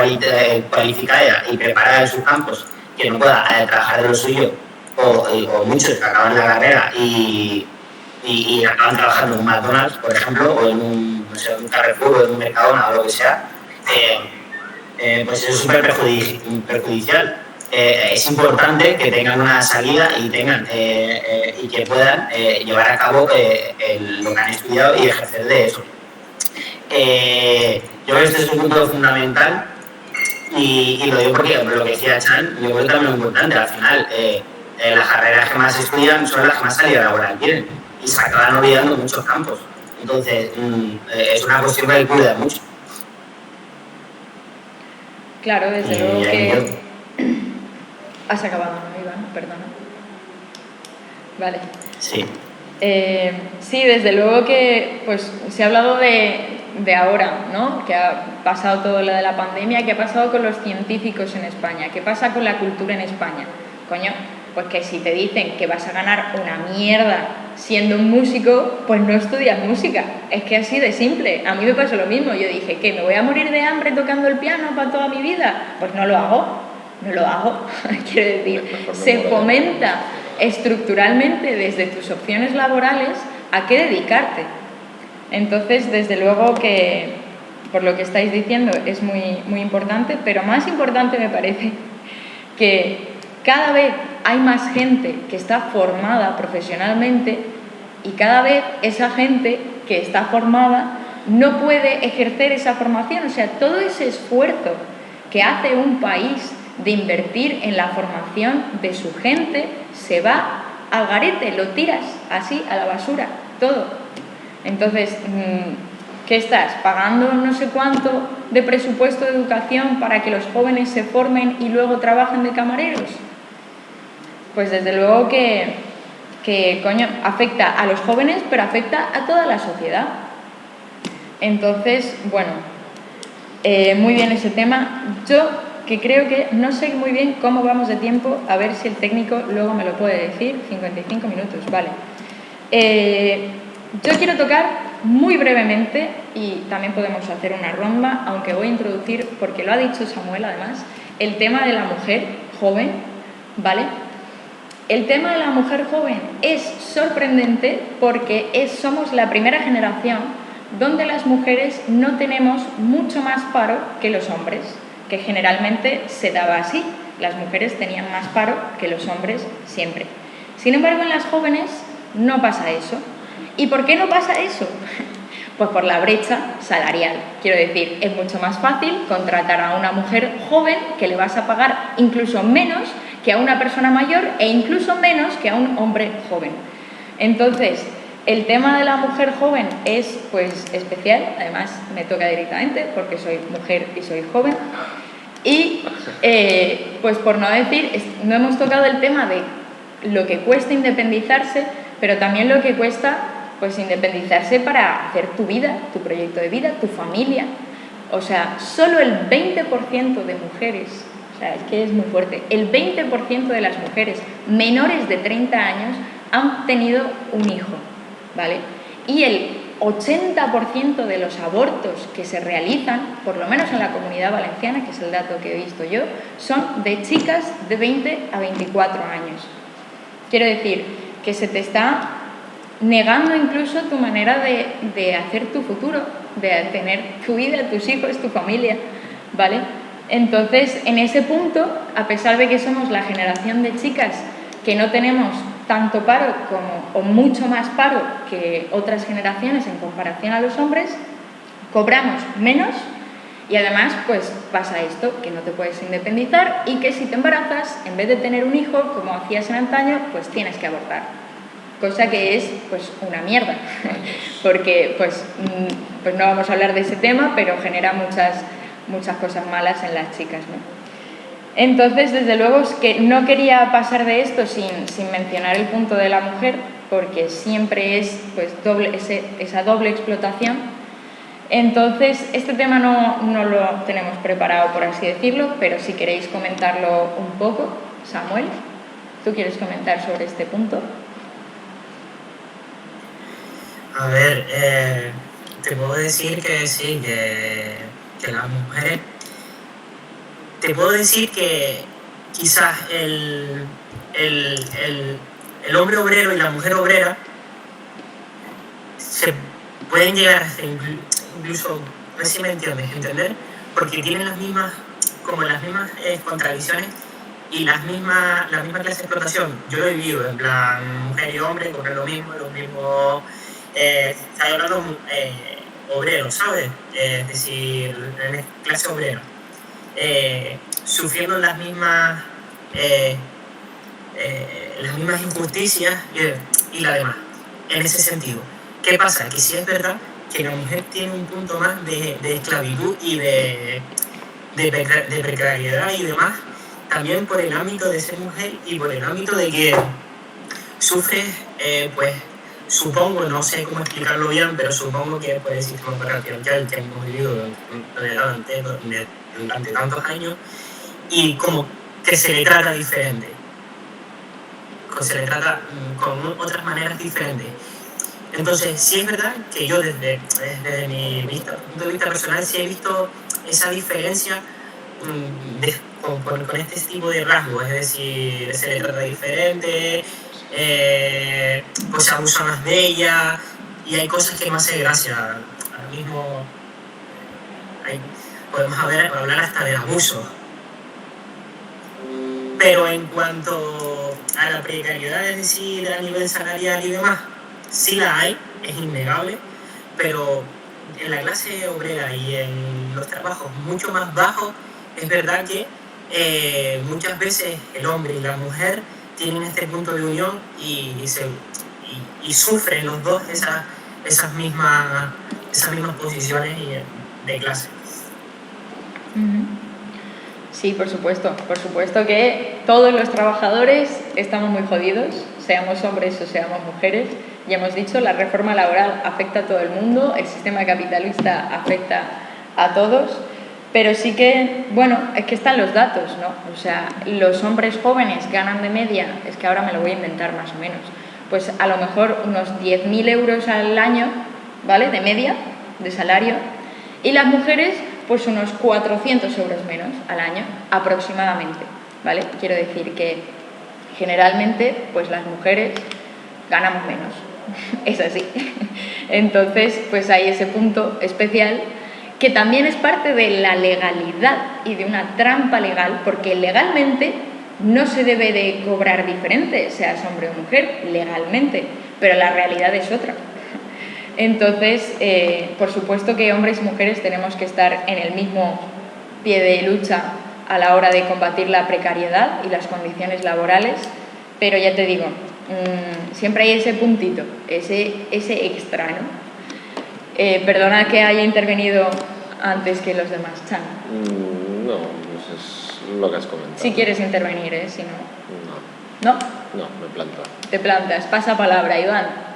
cualificada y preparada en sus campos que no pueda trabajar de lo suyo, o muchos que acaban la carrera y acaban trabajando en un McDonald's, por ejemplo, o en un, no sé, un Carrefour o en un Mercadona o lo que sea, pues eso es súper perjudicial. Es importante que tengan una salida y que puedan llevar a cabo lo que han estudiado y ejercer de eso. Yo creo que este es un punto fundamental y lo digo porque lo que decía Chan, yo creo que también es importante. Al final, las carreras que más estudian son las que más salida laboral tienen y se acaban olvidando muchos campos. Entonces, es una cuestión que hay que cuidar mucho. Claro, desde luego que... Has acabado, ¿no, Iván? Perdona. Vale. Sí. Sí, desde luego que pues se ha hablado de ahora, ¿no? Que ha pasado todo lo de la pandemia, ¿qué ha pasado con los científicos en España? ¿Qué pasa con la cultura en España? Coño, pues que si te dicen que vas a ganar una mierda siendo un músico, pues no estudias música. Es que así de simple. A mí me pasó lo mismo. Yo dije, ¿qué? ¿Me voy a morir de hambre tocando el piano para toda mi vida? Pues no lo hago. No lo hago. Quiero decir, se fomenta estructuralmente desde tus opciones laborales a qué dedicarte. Entonces, desde luego que, por lo que estáis diciendo, es muy, muy importante, pero más importante me parece que cada vez hay más gente que está formada profesionalmente y cada vez esa gente que está formada no puede ejercer esa formación. O sea, todo ese esfuerzo que hace un país de invertir en la formación de su gente se va al garete, lo tiras así a la basura, todo. Entonces, ¿Qué estás? ¿Pagando no sé cuánto de presupuesto de educación para que los jóvenes se formen y luego trabajen de camareros? Pues desde luego que coño, afecta a los jóvenes, pero afecta a toda la sociedad. Entonces, bueno, muy bien ese tema. Yo que creo que no sé muy bien cómo vamos de tiempo, a ver si el técnico luego me lo puede decir. 55 minutos, vale. Yo quiero tocar muy brevemente, y también podemos hacer una ronda, aunque voy a introducir, porque lo ha dicho Samuel además, el tema de la mujer joven, ¿vale? El tema de la mujer joven es sorprendente porque somos la primera generación donde las mujeres no tenemos mucho más paro que los hombres, que generalmente se daba así. Las mujeres tenían más paro que los hombres siempre. Sin embargo, en las jóvenes no pasa eso. ¿Y por qué no pasa eso? Pues por la brecha salarial. Quiero decir, es mucho más fácil contratar a una mujer joven que le vas a pagar incluso menos que a una persona mayor e incluso menos que a un hombre joven. Entonces, el tema de la mujer joven es pues especial, además me toca directamente porque soy mujer y soy joven. Y pues por no decir, no hemos tocado el tema de lo que cuesta independizarse, pero también lo que cuesta pues independizarse para hacer tu vida, tu proyecto de vida, tu familia. O sea, solo el 20% de mujeres, o sea, es que es muy fuerte, el 20% de las mujeres menores de 30 años han tenido un hijo, ¿vale? Y el 80% de los abortos que se realizan, por lo menos en la Comunidad Valenciana, que es el dato que he visto yo, son de chicas de 20 a 24 años. Quiero decir que se te está negando incluso tu manera de hacer tu futuro, de tener tu vida, tus hijos, tu familia, ¿vale? Entonces, en ese punto, a pesar de que somos la generación de chicas que no tenemos tanto paro o mucho más paro que otras generaciones en comparación a los hombres, cobramos menos y además pues pasa esto, que no te puedes independizar y que si te embarazas, en vez de tener un hijo, como hacías en antaño, pues tienes que abortar. Cosa que es pues una mierda, porque pues no vamos a hablar de ese tema, pero genera muchas cosas malas en las chicas, ¿no? Entonces, desde luego, es que no quería pasar de esto sin mencionar el punto de la mujer, porque siempre es pues esa doble explotación. Entonces, este tema no lo tenemos preparado, por así decirlo, pero si queréis comentarlo un poco, Samuel, ¿tú quieres comentar sobre este punto? A ver, te puedo decir que sí, que las mujeres... Te puedo decir que quizás el hombre obrero y la mujer obrera se pueden llegar a hacer incluso, no sé si me entiendes, ¿entender? Porque tienen las mismas contradicciones y la misma clase de explotación. Yo lo he vivido, en plan, mujer y hombre, con lo mismo, está hablando obrero, ¿sabes? Es decir, clase obrera. Sufriendo las mismas injusticias y la demás, en ese sentido. ¿Qué pasa? Que sí es verdad que la mujer tiene un punto más de esclavitud y de precariedad y demás, también por el ámbito de ser mujer y por el ámbito de que sufre, pues supongo, no sé cómo explicarlo bien, pero supongo que puede decir como patriarcal que hemos vivido durante tantos años, y como que se le trata diferente, se le trata con otras maneras diferentes. Entonces, sí es verdad que yo desde mi punto de vista personal sí he visto esa diferencia con este tipo de rasgos, es decir, se le trata diferente, pues se abusa más de ella, y hay cosas que me hacen gracia. Ahora mismo podemos hablar hasta del abuso. Pero en cuanto a la precariedad, es decir, a nivel salarial y demás, sí la hay, es innegable, pero en la clase obrera y en los trabajos mucho más bajos, es verdad que muchas veces el hombre y la mujer tienen este punto de unión y sufren los dos esas mismas esas mismas posiciones de clase. Ujú. Sí, por supuesto que todos los trabajadores estamos muy jodidos, seamos hombres o seamos mujeres. Ya hemos dicho, la reforma laboral afecta a todo el mundo, el sistema capitalista afecta a todos, pero sí que, bueno, es que están los datos, ¿no? O sea, los hombres jóvenes ganan de media, es que ahora me lo voy a inventar más o menos, pues a lo mejor unos 10.000 euros al año, ¿vale? De media, de salario, y las mujeres pues unos 400 euros menos al año aproximadamente, ¿vale? Quiero decir que generalmente pues las mujeres ganamos menos, es así. Entonces pues hay ese punto especial que también es parte de la legalidad y de una trampa legal, porque legalmente no se debe de cobrar diferente, seas hombre o mujer, legalmente, pero la realidad es otra. Entonces, por supuesto que hombres y mujeres tenemos que estar en el mismo pie de lucha a la hora de combatir la precariedad y las condiciones laborales, pero ya te digo, siempre hay ese puntito, ese extra, ¿no? Perdona que haya intervenido antes que los demás, Chan. No, pues es lo que has comentado. Si quieres intervenir, si no. No. ¿No? No, me planto. Te plantas, pasa palabra, Iván.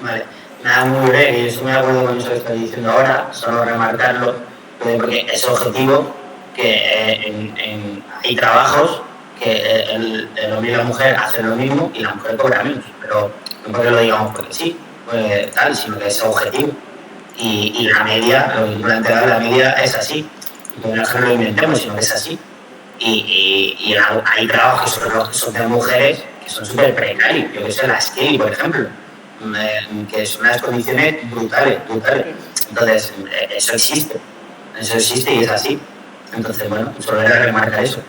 Vale, nada, muy breve, yo estoy muy de acuerdo con eso que estás diciendo ahora, solo remarcarlo, porque es objetivo que hay trabajos que el hombre y la mujer hacen lo mismo y la mujer cobra menos, pero no porque lo digamos porque sí, pues, tal, sino que es objetivo. Y la media, lo que planteaba, la media es así, no es que lo inventemos, sino que es así. Y hay trabajos que son de mujeres que son súper precarios, yo que sé, la Skate, por ejemplo, que son unas condiciones brutales. Entonces, eso existe y es así. Entonces, bueno, solo era remarcar eso.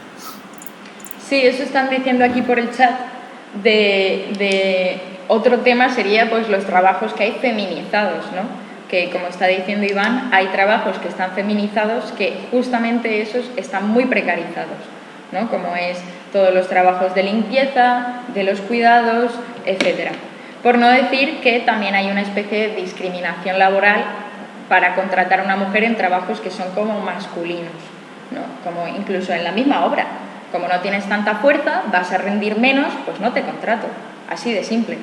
Sí, eso están diciendo aquí por el chat. De otro tema sería pues los trabajos que hay feminizados, ¿no? Que como está diciendo Iván, hay trabajos que están feminizados que justamente esos están muy precarizados, ¿no? Como es todos los trabajos de limpieza, de los cuidados, etcétera. Por no decir que también hay una especie de discriminación laboral para contratar a una mujer en trabajos que son como masculinos, ¿no? Como incluso en la misma obra. Como no tienes tanta fuerza, vas a rendir menos, pues no te contrato. Así de simple.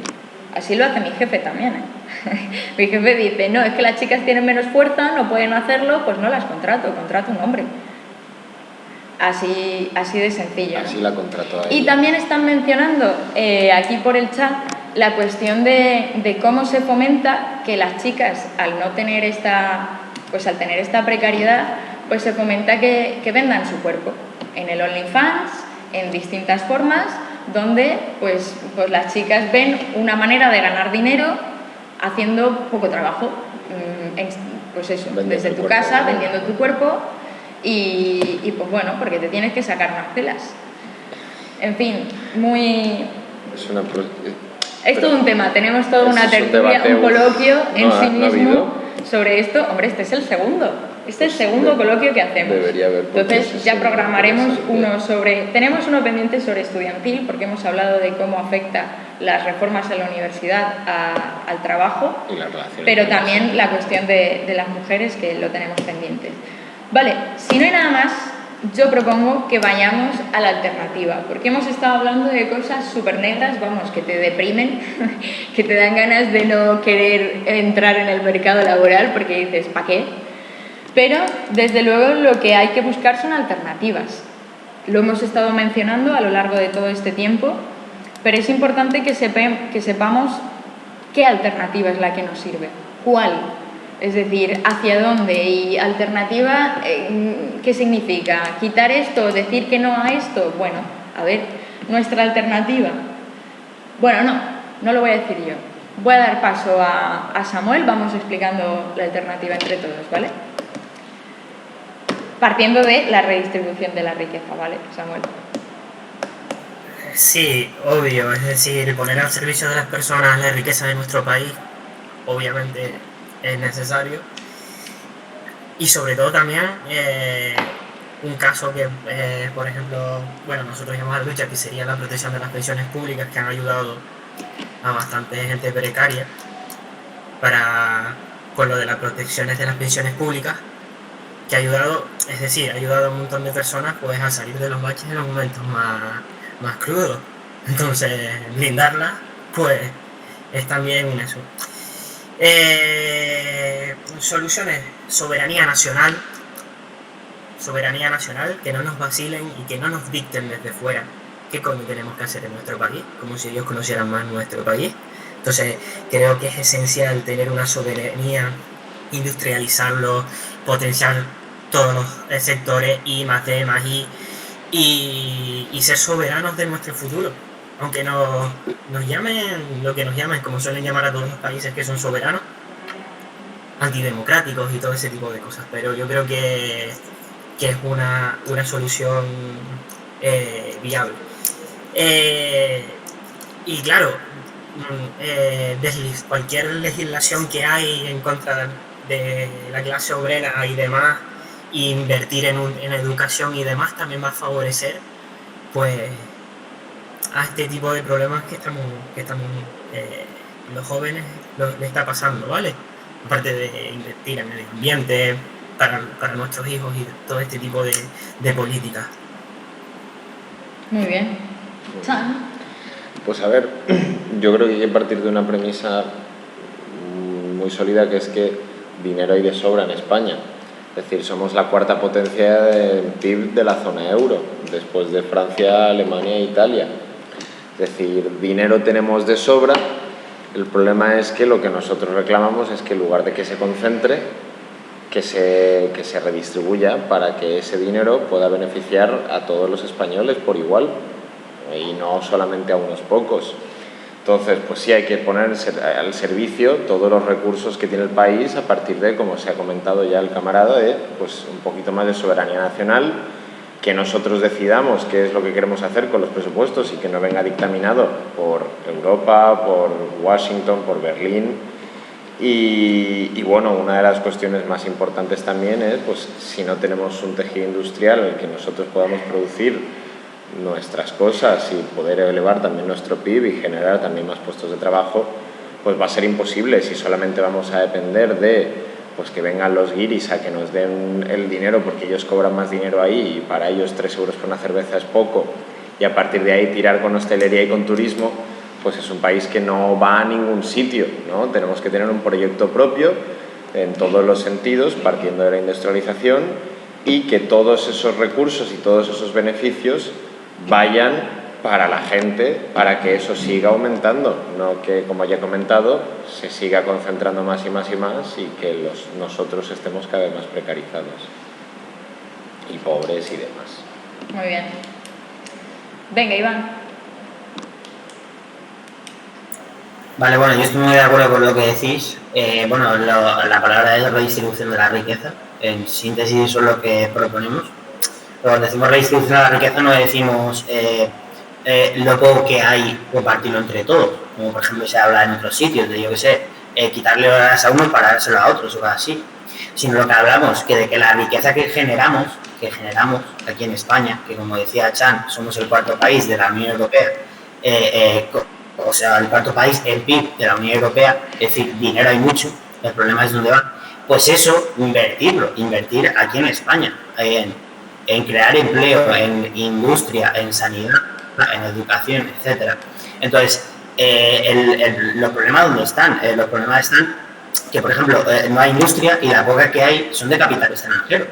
Así lo hace mi jefe también, ¿eh? Mi jefe dice, no, es que las chicas tienen menos fuerza, no pueden hacerlo, pues no las contrato un hombre. Así de sencillo, ¿no? Así la contrato a ella. Y también están mencionando aquí por el chat la cuestión de cómo se fomenta que las chicas, al tener esta precariedad, pues se fomenta que vendan su cuerpo en el OnlyFans, en distintas formas, donde pues las chicas ven una manera de ganar dinero haciendo poco trabajo, pues eso, Vendiendo desde tu tu casa, cuerpo, ¿no? vendiendo tu cuerpo y pues bueno, porque te tienes que sacar unas pelas. En fin, es todo un tema, tenemos toda una tertulia, un coloquio en sí mismo sobre esto. Hombre, este es el segundo coloquio que hacemos. Debería haber. Entonces ya programaremos tenemos uno pendiente sobre estudiantil, porque hemos hablado de cómo afecta las reformas en la universidad al trabajo, Y la relación pero con también la cuestión de las mujeres, que lo tenemos pendiente. Vale, si no hay nada más, yo propongo que vayamos a la alternativa, porque hemos estado hablando de cosas súper negras, vamos, que te deprimen, que te dan ganas de no querer entrar en el mercado laboral, porque dices, ¿para qué? Pero, desde luego, lo que hay que buscar son alternativas. Lo hemos estado mencionando a lo largo de todo este tiempo, pero es importante que sepamos qué alternativa es la que nos sirve, cuál. Es decir, ¿hacia dónde? Y alternativa, ¿qué significa? ¿Quitar esto? ¿Decir que no a esto? Bueno, a ver, nuestra alternativa. Bueno, no lo voy a decir yo. Voy a dar paso a Samuel, vamos explicando la alternativa entre todos, ¿vale? Partiendo de la redistribución de la riqueza, ¿vale, Samuel? Sí, obvio, es decir, poner al servicio de las personas la riqueza de nuestro país, obviamente es necesario. Y sobre todo también un caso que, por ejemplo, nosotros llamamos a la lucha, que sería la protección de las pensiones públicas, que han ayudado a bastante gente precaria con lo de las protecciones de las pensiones públicas, que ha ayudado, es decir, ha ayudado a un montón de personas pues a salir de los baches en los momentos más crudos. Entonces, blindarla, pues, es también un eso. Soluciones, soberanía nacional, que no nos vacilen y que no nos dicten desde fuera qué coño tenemos que hacer en nuestro país, como si ellos conocieran más nuestro país. Entonces, creo que es esencial tener una soberanía, industrializarlo, potenciar todos los sectores y más y ser soberanos de nuestro futuro. Aunque nos llamen lo que nos llamen, como suelen llamar a todos los países que son soberanos, antidemocráticos y todo ese tipo de cosas. Pero yo creo que es una solución viable. Y claro, cualquier legislación que hay en contra de la clase obrera y demás, invertir en educación y demás, también va a favorecer pues a este tipo de problemas que estamos los jóvenes le está pasando, ¿vale? Aparte de invertir en el ambiente para nuestros hijos y todo este tipo de políticas. Muy bien. Chan. Pues a ver, yo creo que hay que partir de una premisa muy sólida, que es que dinero hay de sobra en España. Es decir, somos la cuarta potencia de PIB de la zona euro, después de Francia, Alemania e Italia. Es decir, dinero tenemos de sobra. El problema es que lo que nosotros reclamamos es que en lugar de que se concentre, que se redistribuya para que ese dinero pueda beneficiar a todos los españoles por igual y no solamente a unos pocos. Entonces, pues sí hay que poner al servicio todos los recursos que tiene el país a partir de, como se ha comentado ya el camarada, pues un poquito más de soberanía nacional, que nosotros decidamos qué es lo que queremos hacer con los presupuestos y que no venga dictaminado por Europa, por Washington, por Berlín. Y bueno, una de las cuestiones más importantes también es, pues si no tenemos un tejido industrial en el que nosotros podamos producir nuestras cosas y poder elevar también nuestro PIB y generar también más puestos de trabajo, pues va a ser imposible si solamente vamos a depender de pues que vengan los guiris a que nos den el dinero porque ellos cobran más dinero ahí y para ellos 3 euros por una cerveza es poco, y a partir de ahí tirar con hostelería y con turismo. Pues es un país que no va a ningún sitio, ¿no? Tenemos que tener un proyecto propio en todos los sentidos, partiendo de la industrialización, y que todos esos recursos y todos esos beneficios vayan para la gente, para que eso siga aumentando, no que, como ya he comentado, se siga concentrando más y más y más y que nosotros estemos cada vez más precarizados y pobres y demás. Muy bien. Venga, Iván. Vale, bueno, yo estoy muy de acuerdo con lo que decís. La palabra es redistribución de la riqueza. En síntesis, eso es lo que proponemos. Cuando decimos redistribución de la riqueza, no decimos lo poco que hay, compartirlo entre todos. Como por ejemplo se habla en otros sitios, de yo qué sé, quitarle horas a unos para dárselo a otros o algo así. Sino lo que hablamos, de que la riqueza que generamos aquí en España, que como decía Chan, somos el cuarto país de la Unión Europea, o sea, el cuarto país en PIB de la Unión Europea, es decir, dinero hay mucho, el problema es dónde va. Pues eso, invertir aquí en España, en crear empleo, en industria, en sanidad, en educación, etc. Entonces, los problemas ¿dónde están? Los problemas están que, por ejemplo, no hay industria y la poca que hay son de capital extranjero.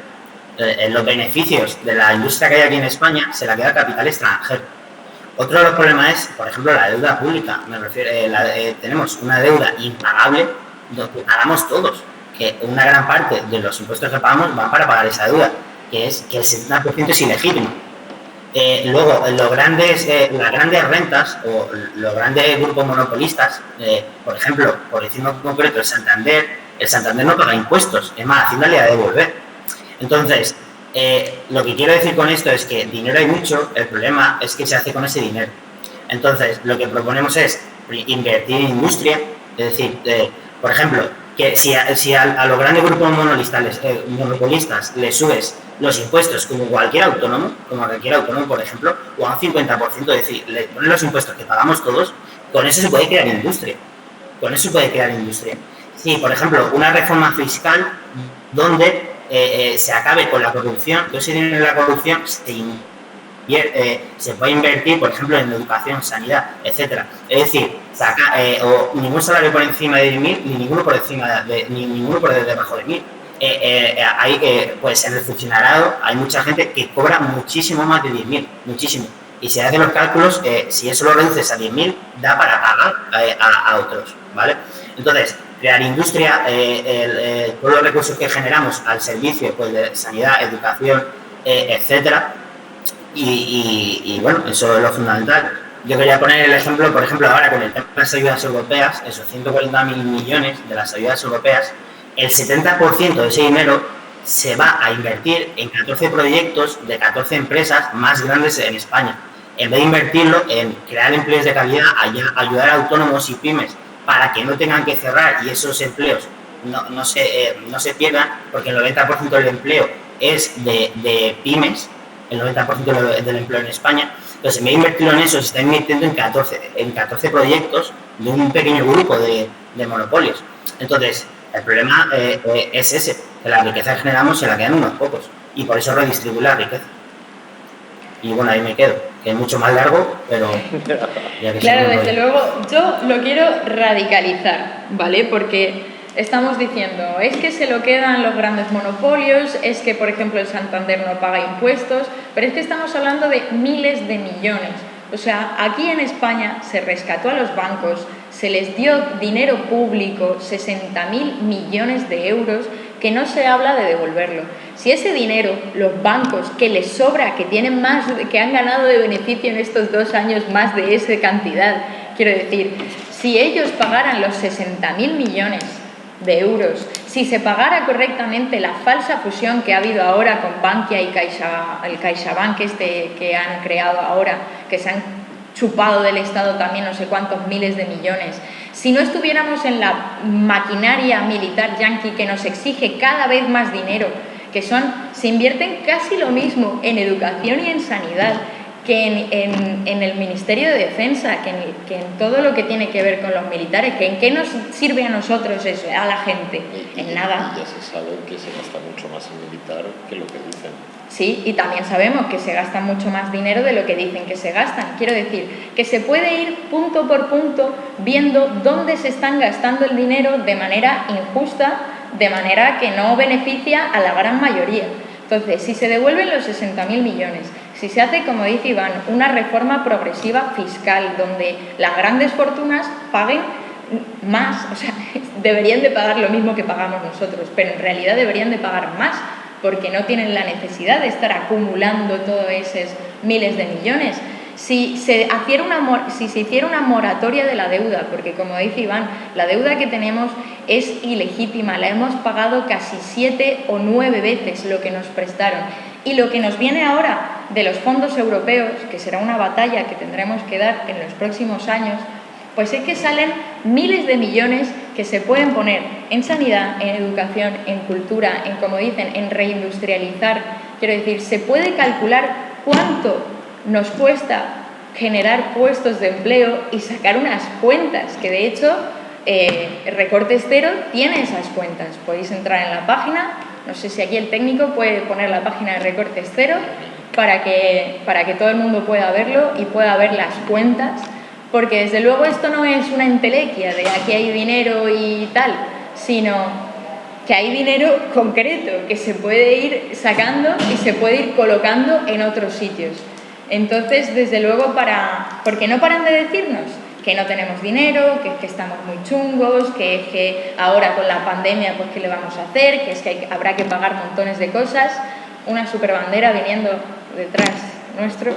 Los beneficios de la industria que hay aquí en España se la queda el capital extranjero. Otro de los problemas es, por ejemplo, la deuda pública. Me refiero, tenemos una deuda impagable, lo que pagamos todos, que una gran parte de los impuestos que pagamos van para pagar esa deuda, que el 70% es ilegítimo. Luego, las grandes rentas o los grandes grupos monopolistas, por ejemplo, por decirlo en concreto, el Santander no paga impuestos, es más, Hacienda le ha de devolver. Entonces, lo que quiero decir con esto es que dinero hay mucho, el problema es qué se hace con ese dinero. Entonces, lo que proponemos es invertir en industria, es decir, por ejemplo, que si a los grandes grupos monopolistas les subes los impuestos como cualquier autónomo, por ejemplo, o a un 50%, es decir, le ponen los impuestos que pagamos todos, Con eso se puede crear industria. Con eso se puede crear industria. Sí, por ejemplo, una reforma fiscal donde se acabe con la corrupción, todo ese dinero de la corrupción se puede invertir, por ejemplo, en educación, sanidad, etcétera. Es decir, o ningún salario por encima de 10.000, ni ninguno por encima ni ninguno por debajo de 1.000. Pues en el funcionariado hay mucha gente que cobra muchísimo más de 10.000, muchísimo. Y si hacen los cálculos, si eso lo reduces a 10.000, da para pagar a otros, ¿vale? Entonces, crear industria, todos los recursos que generamos al servicio pues, de sanidad, educación, etcétera. Y bueno, eso es lo fundamental. Yo quería poner el ejemplo, por ejemplo, ahora con el tema de las ayudas europeas, esos 140.000 millones de las ayudas europeas, el 70% de ese dinero se va a invertir en 14 proyectos de 14 empresas más grandes en España. En vez de invertirlo en crear empleos de calidad, ayudar a autónomos y pymes para que no tengan que cerrar y esos empleos no se pierdan, porque el 90% del empleo es de pymes, el 90% del empleo en España. Entonces, en vez de invertirlo en eso, se está invirtiendo en 14 proyectos de un pequeño grupo de monopolios. Entonces, el problema es ese, que la riqueza que generamos se la quedan unos pocos, y por eso redistribuir la riqueza. Y bueno, ahí me quedo, que es mucho más largo, pero... Ya que claro, desde luego, yo lo quiero radicalizar, ¿vale? Porque estamos diciendo, es que se lo quedan los grandes monopolios, es que, por ejemplo, el Santander no paga impuestos, pero es que estamos hablando de miles de millones. O sea, aquí en España se rescató a los bancos, se les dio dinero público, 60.000 millones de euros, que no se habla de devolverlo. Si ese dinero, los bancos que les sobra, que tienen más, que han ganado de beneficio en estos 2 años más de esa cantidad, quiero decir, si ellos pagaran los 60.000 millones de euros, si se pagara correctamente la falsa fusión que ha habido ahora con Bankia y el CaixaBank que han creado ahora, que se han chupado del Estado también no sé cuántos miles de millones, si no estuviéramos en la maquinaria militar yanqui que nos exige cada vez más dinero, se invierten casi lo mismo en educación y en sanidad que en el Ministerio de Defensa, que en todo lo que tiene que ver con los militares, que en qué nos sirve a nosotros eso, a la gente, en nada. Ya se sabe que se gasta mucho más en militar que lo que dicen. Sí, y también sabemos que se gasta mucho más dinero de lo que dicen que se gastan. Quiero decir, que se puede ir punto por punto viendo dónde se están gastando el dinero de manera injusta, de manera que no beneficia a la gran mayoría. Entonces, si se devuelven los 60.000 millones, si se hace, como dice Iván, una reforma progresiva fiscal donde las grandes fortunas paguen más, o sea, deberían de pagar lo mismo que pagamos nosotros, pero en realidad deberían de pagar más porque no tienen la necesidad de estar acumulando todos esos miles de millones. Si se hiciera una moratoria de la deuda, porque como dice Iván, la deuda que tenemos es ilegítima, la hemos pagado casi 7 o 9 veces lo que nos prestaron. Y lo que nos viene ahora de los fondos europeos, que será una batalla que tendremos que dar en los próximos años, pues es que salen miles de millones que se pueden poner en sanidad, en educación, en cultura, en, como dicen, en reindustrializar. Quiero decir, se puede calcular cuánto nos cuesta generar puestos de empleo y sacar unas cuentas, que de hecho Recortes Cero tiene esas cuentas. Podéis entrar en la página, no sé si aquí el técnico puede poner la página de Recortes Cero para que todo el mundo pueda verlo y pueda ver las cuentas, porque desde luego esto no es una entelequia de aquí hay dinero y tal, sino que hay dinero concreto que se puede ir sacando y se puede ir colocando en otros sitios. Entonces, desde luego, porque no paran de decirnos que no tenemos dinero, que es que estamos muy chungos, que es que ahora con la pandemia, pues ¿qué le vamos a hacer? Que es que habrá que pagar montones de cosas. Una superbandera viniendo detrás nuestro.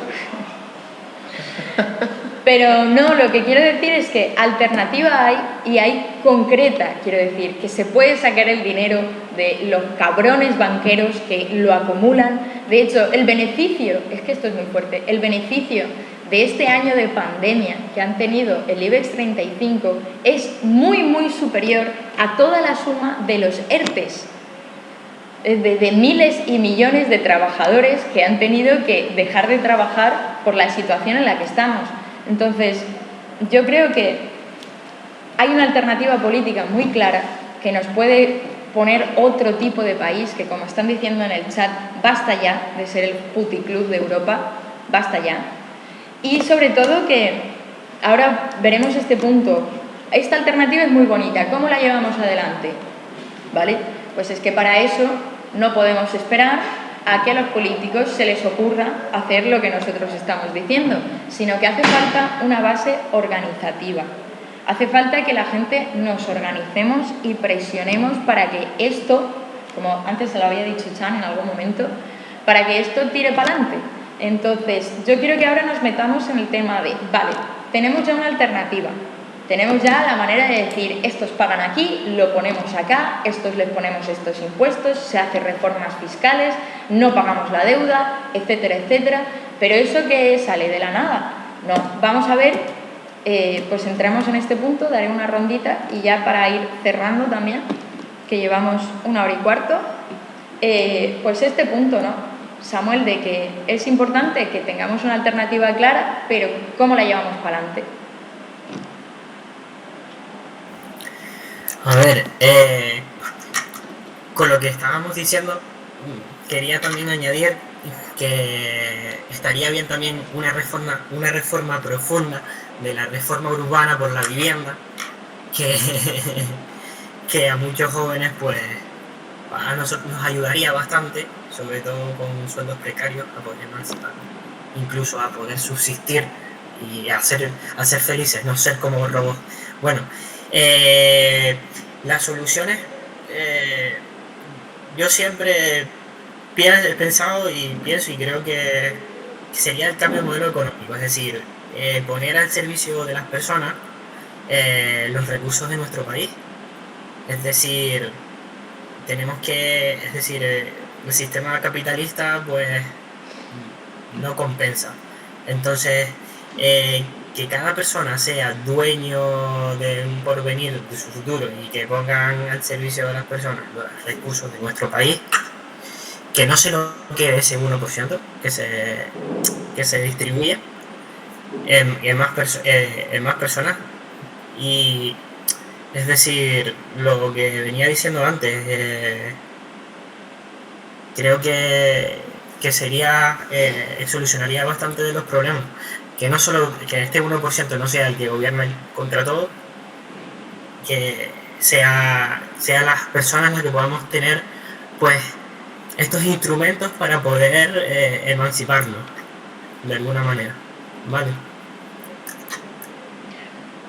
Pero no, lo que quiero decir es que alternativa hay, y hay concreta, quiero decir, que se puede sacar el dinero de los cabrones banqueros que lo acumulan. De hecho, el beneficio, es que esto es muy fuerte, el beneficio de este año de pandemia que han tenido el IBEX 35 es muy, muy superior a toda la suma de los ERTES, de miles y millones de trabajadores que han tenido que dejar de trabajar por la situación en la que estamos. Entonces, yo creo que hay una alternativa política muy clara que nos puede poner otro tipo de país que, como están diciendo en el chat, basta ya de ser el puticlub de Europa, basta ya. Y sobre todo que ahora veremos este punto. Esta alternativa es muy bonita, ¿cómo la llevamos adelante? ¿Vale? Pues es que para eso no podemos esperar a que a los políticos se les ocurra hacer lo que nosotros estamos diciendo, sino que hace falta una base organizativa. Hace falta que la gente nos organicemos y presionemos para que esto, como antes se lo había dicho Chan en algún momento, para que esto tire para adelante. Entonces, yo quiero que ahora nos metamos en el tema de, vale, tenemos ya una alternativa, tenemos ya la manera de decir, estos pagan aquí, lo ponemos acá, estos les ponemos estos impuestos, se hacen reformas fiscales, no pagamos la deuda, etcétera, etcétera, pero ¿eso qué sale de la nada? No, vamos a ver. Pues entramos en este punto, daré una rondita y ya para ir cerrando también, que llevamos 1 hora y cuarto, pues este punto, ¿no? Samuel, de que es importante que tengamos una alternativa clara, pero ¿cómo la llevamos para adelante? A ver, con lo que estábamos diciendo, quería también añadir que estaría bien también una reforma profunda de la reforma urbana por la vivienda, que a muchos jóvenes pues a nosotros nos ayudaría bastante, sobre todo con sueldos precarios, a poder emancipar, incluso a poder subsistir y a ser felices, no ser como robots. Bueno, las soluciones, yo siempre he pensado y pienso y creo que sería el cambio de modelo económico, es decir, poner al servicio de las personas los recursos de nuestro país. Es decir, el sistema capitalista pues no compensa. Entonces, que cada persona sea dueño de un porvenir de su futuro y que pongan al servicio de las personas los recursos de nuestro país, que no se lo quede ese 1%, que se distribuya en más personas. Y es decir, lo que venía diciendo antes, creo que solucionaría bastante de los problemas. Que no solo que este 1% no sea el que gobierna contra todo, que sea las personas las que podamos tener pues estos instrumentos para poder emanciparnos de alguna manera, ¿vale?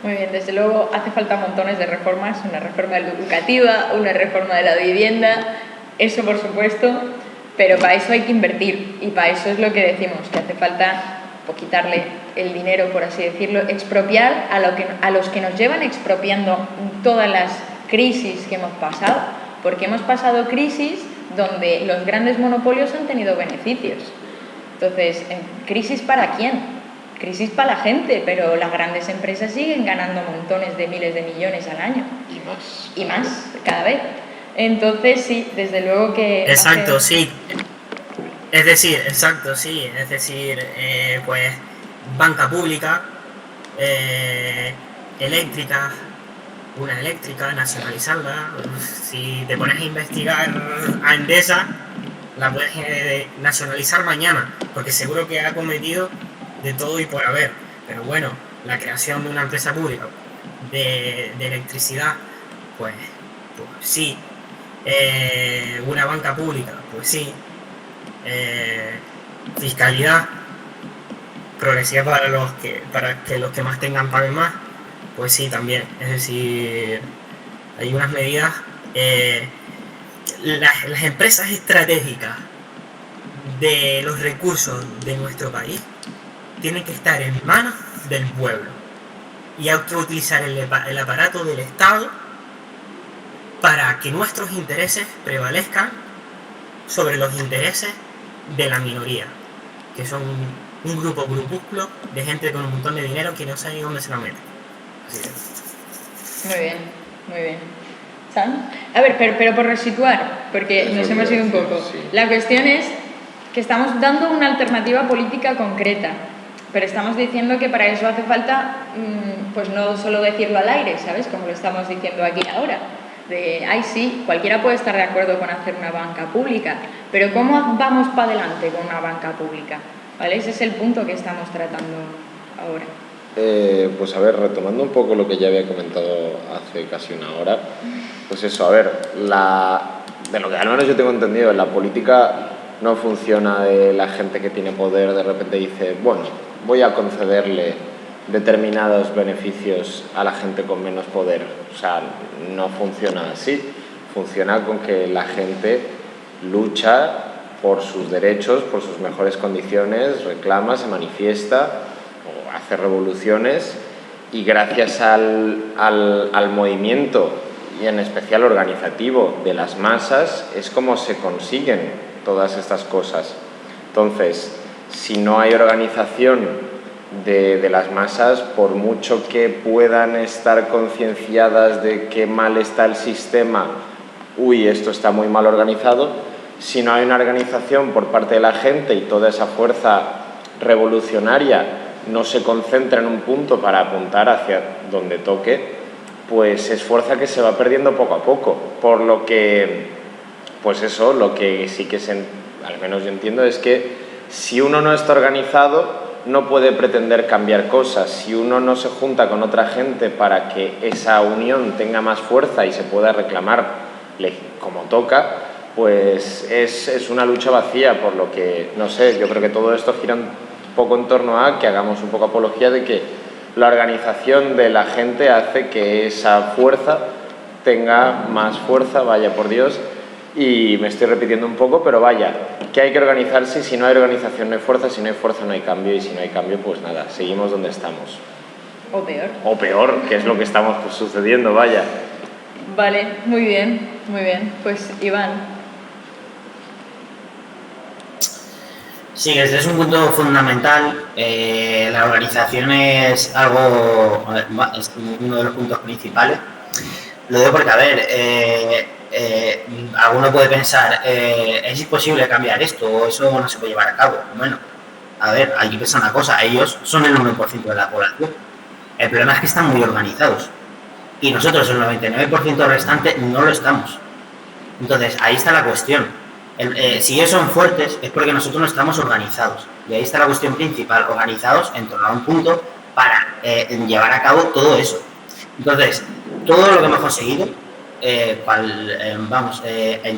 Muy bien, desde luego hace falta montones de reformas, una reforma educativa, una reforma de la vivienda, eso por supuesto, pero para eso hay que invertir y para eso es lo que decimos, que hace falta quitarle el dinero, por así decirlo, expropiar a los que nos llevan expropiando todas las crisis que hemos pasado, porque hemos pasado crisis donde los grandes monopolios han tenido beneficios. Entonces, ¿crisis para quién? Crisis para la gente, pero las grandes empresas siguen ganando montones de miles de millones al año. Y más, cada vez. Entonces, sí, desde luego que... Exacto, sí. Es decir, pues banca pública, eléctrica, una eléctrica, nacionalizarla. Si te pones a investigar a Endesa, la puedes nacionalizar mañana, porque seguro que ha cometido de todo y por haber. Pero bueno, la creación de una empresa pública de electricidad, pues sí. Una banca pública, pues sí. Fiscalidad progresiva para que los que más tengan paguen más, pues sí, también. Es decir, hay unas medidas. Las empresas estratégicas de los recursos de nuestro país tienen que estar en manos del pueblo y hay que utilizar el aparato del Estado para que nuestros intereses prevalezcan sobre los intereses de la minoría, que son un grupúsculo de gente con un montón de dinero que no sabe ni dónde se lo mete. Muy bien, muy bien. ¿San? A ver, pero por resituar, porque nos hemos ido un poco. Sí. La cuestión es que estamos dando una alternativa política concreta. Pero estamos diciendo que para eso hace falta, pues no solo decirlo al aire, ¿sabes? Como lo estamos diciendo aquí ahora. Ay, sí, cualquiera puede estar de acuerdo con hacer una banca pública, pero ¿cómo vamos para adelante con una banca pública? ¿Vale? Ese es el punto que estamos tratando ahora. Pues a ver, retomando un poco lo que ya había comentado hace casi una hora, pues eso, a ver, de lo que al menos yo tengo entendido, en la política no funciona de la gente que tiene poder de repente dice, bueno, voy a concederle determinados beneficios a la gente con menos poder. O sea, no funciona así. Funciona con que la gente lucha por sus derechos, por sus mejores condiciones, reclama, se manifiesta o hace revoluciones, y gracias al movimiento, y en especial organizativo, de las masas, es como se consiguen todas estas cosas. Entonces, si no hay organización de las masas, por mucho que puedan estar concienciadas de que mal está el sistema, esto está muy mal organizado, si no hay una organización por parte de la gente y toda esa fuerza revolucionaria no se concentra en un punto para apuntar hacia donde toque, pues es fuerza que se va perdiendo poco a poco. Por lo que, pues eso, lo que sí que al menos yo entiendo es que si uno no está organizado, no puede pretender cambiar cosas. Si uno no se junta con otra gente para que esa unión tenga más fuerza y se pueda reclamar como toca, pues es una lucha vacía, por lo que, no sé, yo creo que todo esto gira un poco en torno a que hagamos un poco apología de que la organización de la gente hace que esa fuerza tenga más fuerza, vaya por Dios. Y me estoy repitiendo un poco, pero vaya, que hay que organizarse, y si no hay organización no hay fuerza, si no hay fuerza no hay cambio, y si no hay cambio, pues nada, seguimos donde estamos. O peor. O peor, que es lo que estamos sucediendo, vaya. Vale, muy bien, muy bien. Pues Iván. Sí, este es un punto fundamental. La organización es algo, es uno de los puntos principales. Lo digo porque, a ver, alguno puede pensar, ¿es imposible cambiar esto o eso no se puede llevar a cabo? Bueno, a ver, hay que pensar una cosa, ellos son el 1% de la población. El problema es que están muy organizados y nosotros, el 99% restante, no lo estamos. Entonces, ahí está la cuestión. Si ellos son fuertes es porque nosotros no estamos organizados, y ahí está la cuestión principal, organizados en torno a un punto para llevar a cabo todo eso. Entonces, todo lo que hemos conseguido, en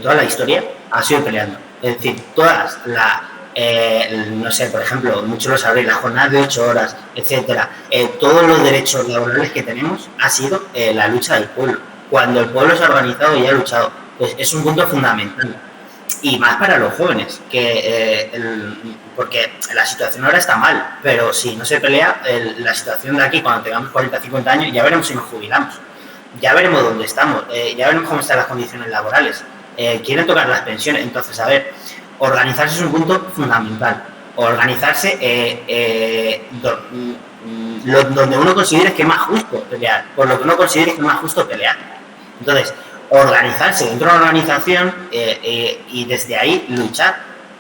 toda la historia, ha sido peleando. Es decir, todas no sé, por ejemplo, muchos lo sabréis, la jornada de 8 horas, etcétera, todos los derechos laborales que tenemos ha sido la lucha del pueblo. Cuando el pueblo se ha organizado y ha luchado, pues es un punto fundamental. Y más para los jóvenes, porque la situación ahora está mal, pero si no se pelea, la situación de aquí, cuando tengamos 40, 50 años, ya veremos si nos jubilamos, ya veremos dónde estamos, ya veremos cómo están las condiciones laborales, quieren tocar las pensiones. Entonces, a ver, organizarse es un punto fundamental. Organizarse donde uno considere que es más justo pelear, por lo que uno considere que es más justo pelear. Entonces, organizarse dentro de una organización y desde ahí luchar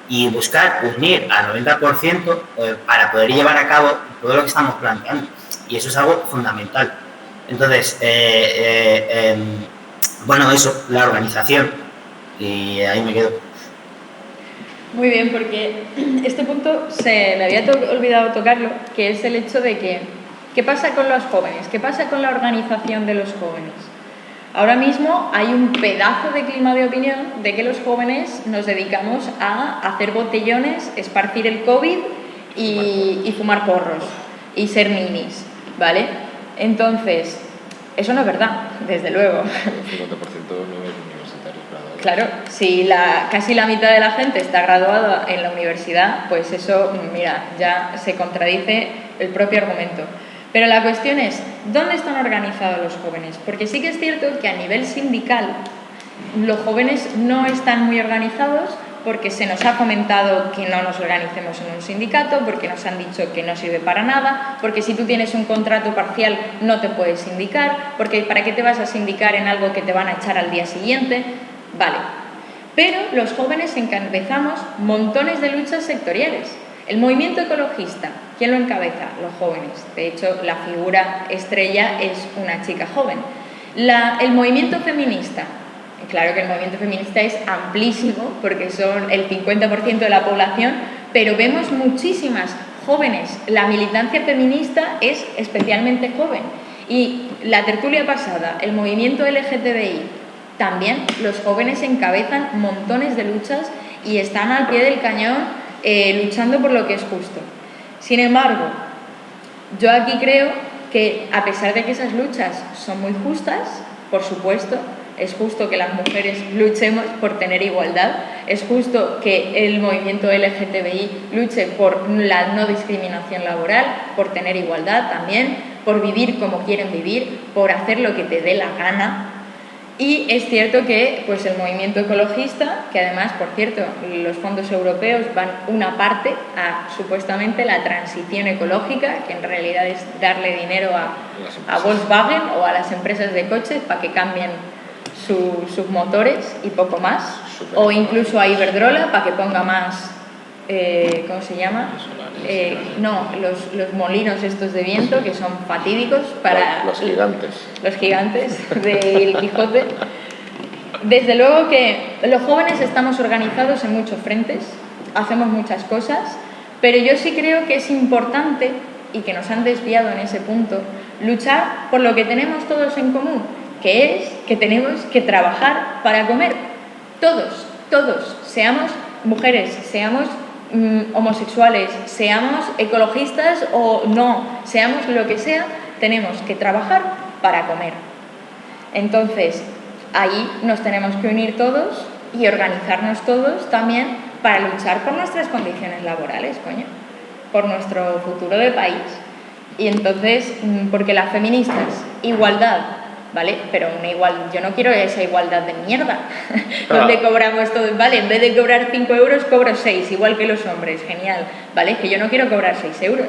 y buscar unir al 90% para poder llevar a cabo todo lo que estamos planteando. Y eso es algo fundamental. Entonces, bueno, eso, la organización. Y ahí me quedo. Muy bien, porque este punto se me había olvidado tocarlo, que es el hecho de que, ¿qué pasa con los jóvenes? ¿Qué pasa con la organización de los jóvenes? Ahora mismo hay un pedazo de clima de opinión de que los jóvenes nos dedicamos a hacer botellones, esparcir el COVID y fumar porros y ser ninis, ¿vale? Entonces, eso no es verdad, desde luego. El 50% no es universitario graduado. Claro, si casi la mitad de la gente está graduada en la universidad, pues eso, mira, ya se contradice el propio argumento. Pero la cuestión es, ¿dónde están organizados los jóvenes? Porque sí que es cierto que a nivel sindical los jóvenes no están muy organizados, porque se nos ha comentado que no nos organicemos en un sindicato, porque nos han dicho que no sirve para nada, porque si tú tienes un contrato parcial no te puedes sindicar, porque ¿para qué te vas a sindicar en algo que te van a echar al día siguiente? Vale. Pero los jóvenes encabezamos montones de luchas sectoriales. El movimiento ecologista, ¿quién lo encabeza? Los jóvenes. De hecho, la figura estrella es una chica joven. El movimiento feminista. Claro que el movimiento feminista es amplísimo porque son el 50% de la población, pero vemos muchísimas jóvenes. La militancia feminista es especialmente joven. Y la tertulia pasada, el movimiento LGTBI, también los jóvenes encabezan montones de luchas y están al pie del cañón luchando por lo que es justo. Sin embargo, yo aquí creo que a pesar de que esas luchas son muy justas, por supuesto, es justo que las mujeres luchemos por tener igualdad, es justo que el movimiento LGTBI luche por la no discriminación laboral, por tener igualdad también, por vivir como quieren vivir, por hacer lo que te dé la gana. Y es cierto que pues, el movimiento ecologista, que además, por cierto, los fondos europeos van una parte a supuestamente la transición ecológica, que en realidad es darle dinero a Volkswagen o a las empresas de coches para que cambien sus motores y poco más, o incluso a Iberdrola para que ponga más, ¿cómo se llama? No, los molinos estos de viento que son fatídicos para los gigantes. Los gigantes del Quijote. Desde luego que los jóvenes estamos organizados en muchos frentes, hacemos muchas cosas, pero yo sí creo que es importante, y que nos han desviado en ese punto, luchar por lo que tenemos todos en común, que es que tenemos que trabajar para comer. Todos, seamos mujeres, seamos homosexuales, seamos ecologistas o no, seamos lo que sea, tenemos que trabajar para comer. Entonces, ahí nos tenemos que unir todos y organizarnos todos también para luchar por nuestras condiciones laborales, coño, por nuestro futuro de país. Y entonces, porque las feministas, igualdad, ¿vale? Pero yo no quiero esa igualdad de mierda, donde cobramos todo, ¿vale? En vez de cobrar 5 euros, cobro 6, igual que los hombres, genial, ¿vale? Es que yo no quiero cobrar 6 euros,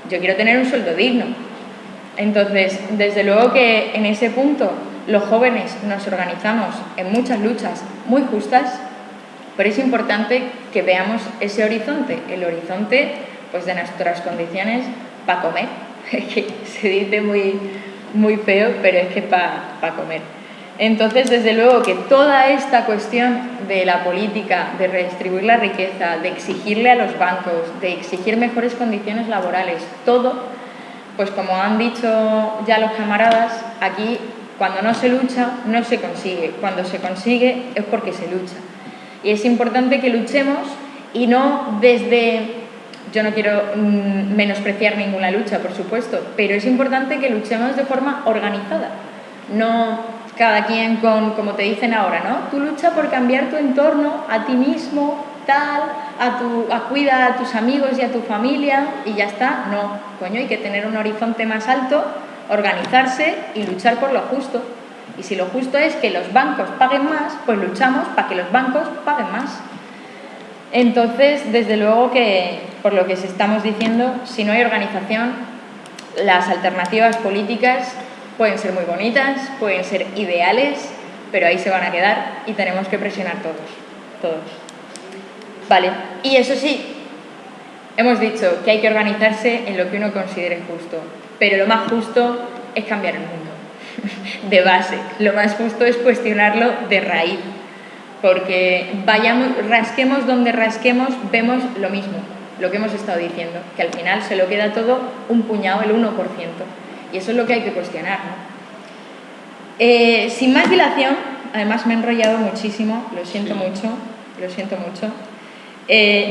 yo quiero tener un sueldo digno. Entonces, desde luego que en ese punto los jóvenes nos organizamos en muchas luchas muy justas, pero es importante que veamos ese horizonte, el horizonte pues, de nuestras condiciones para comer, que se dice muy feo, pero es que para comer. Entonces, desde luego que toda esta cuestión de la política, de redistribuir la riqueza, de exigirle a los bancos, de exigir mejores condiciones laborales, todo, pues como han dicho ya los camaradas, aquí cuando no se lucha, no se consigue. Cuando se consigue es porque se lucha. Y es importante que luchemos y no desde... Yo no quiero menospreciar ninguna lucha, por supuesto, pero es importante que luchemos de forma organizada. No cada quien como te dicen ahora, ¿no? Tú lucha por cambiar tu entorno, a ti mismo, tal, cuida a tus amigos y a tu familia y ya está. No, coño, hay que tener un horizonte más alto, organizarse y luchar por lo justo. Y si lo justo es que los bancos paguen más, pues luchamos para que los bancos paguen más. Entonces, desde luego que, por lo que estamos diciendo, si no hay organización, las alternativas políticas pueden ser muy bonitas, pueden ser ideales, pero ahí se van a quedar y tenemos que presionar todos. Vale, y eso sí, hemos dicho que hay que organizarse en lo que uno considere justo, pero lo más justo es cambiar el mundo, de base. Lo más justo es cuestionarlo de raíz. Porque rasquemos donde rasquemos, vemos lo mismo, lo que hemos estado diciendo, que al final se lo queda todo un puñado, el 1%, y eso es lo que hay que cuestionar, ¿no? Sin más dilación, además me he enrollado muchísimo, lo siento mucho,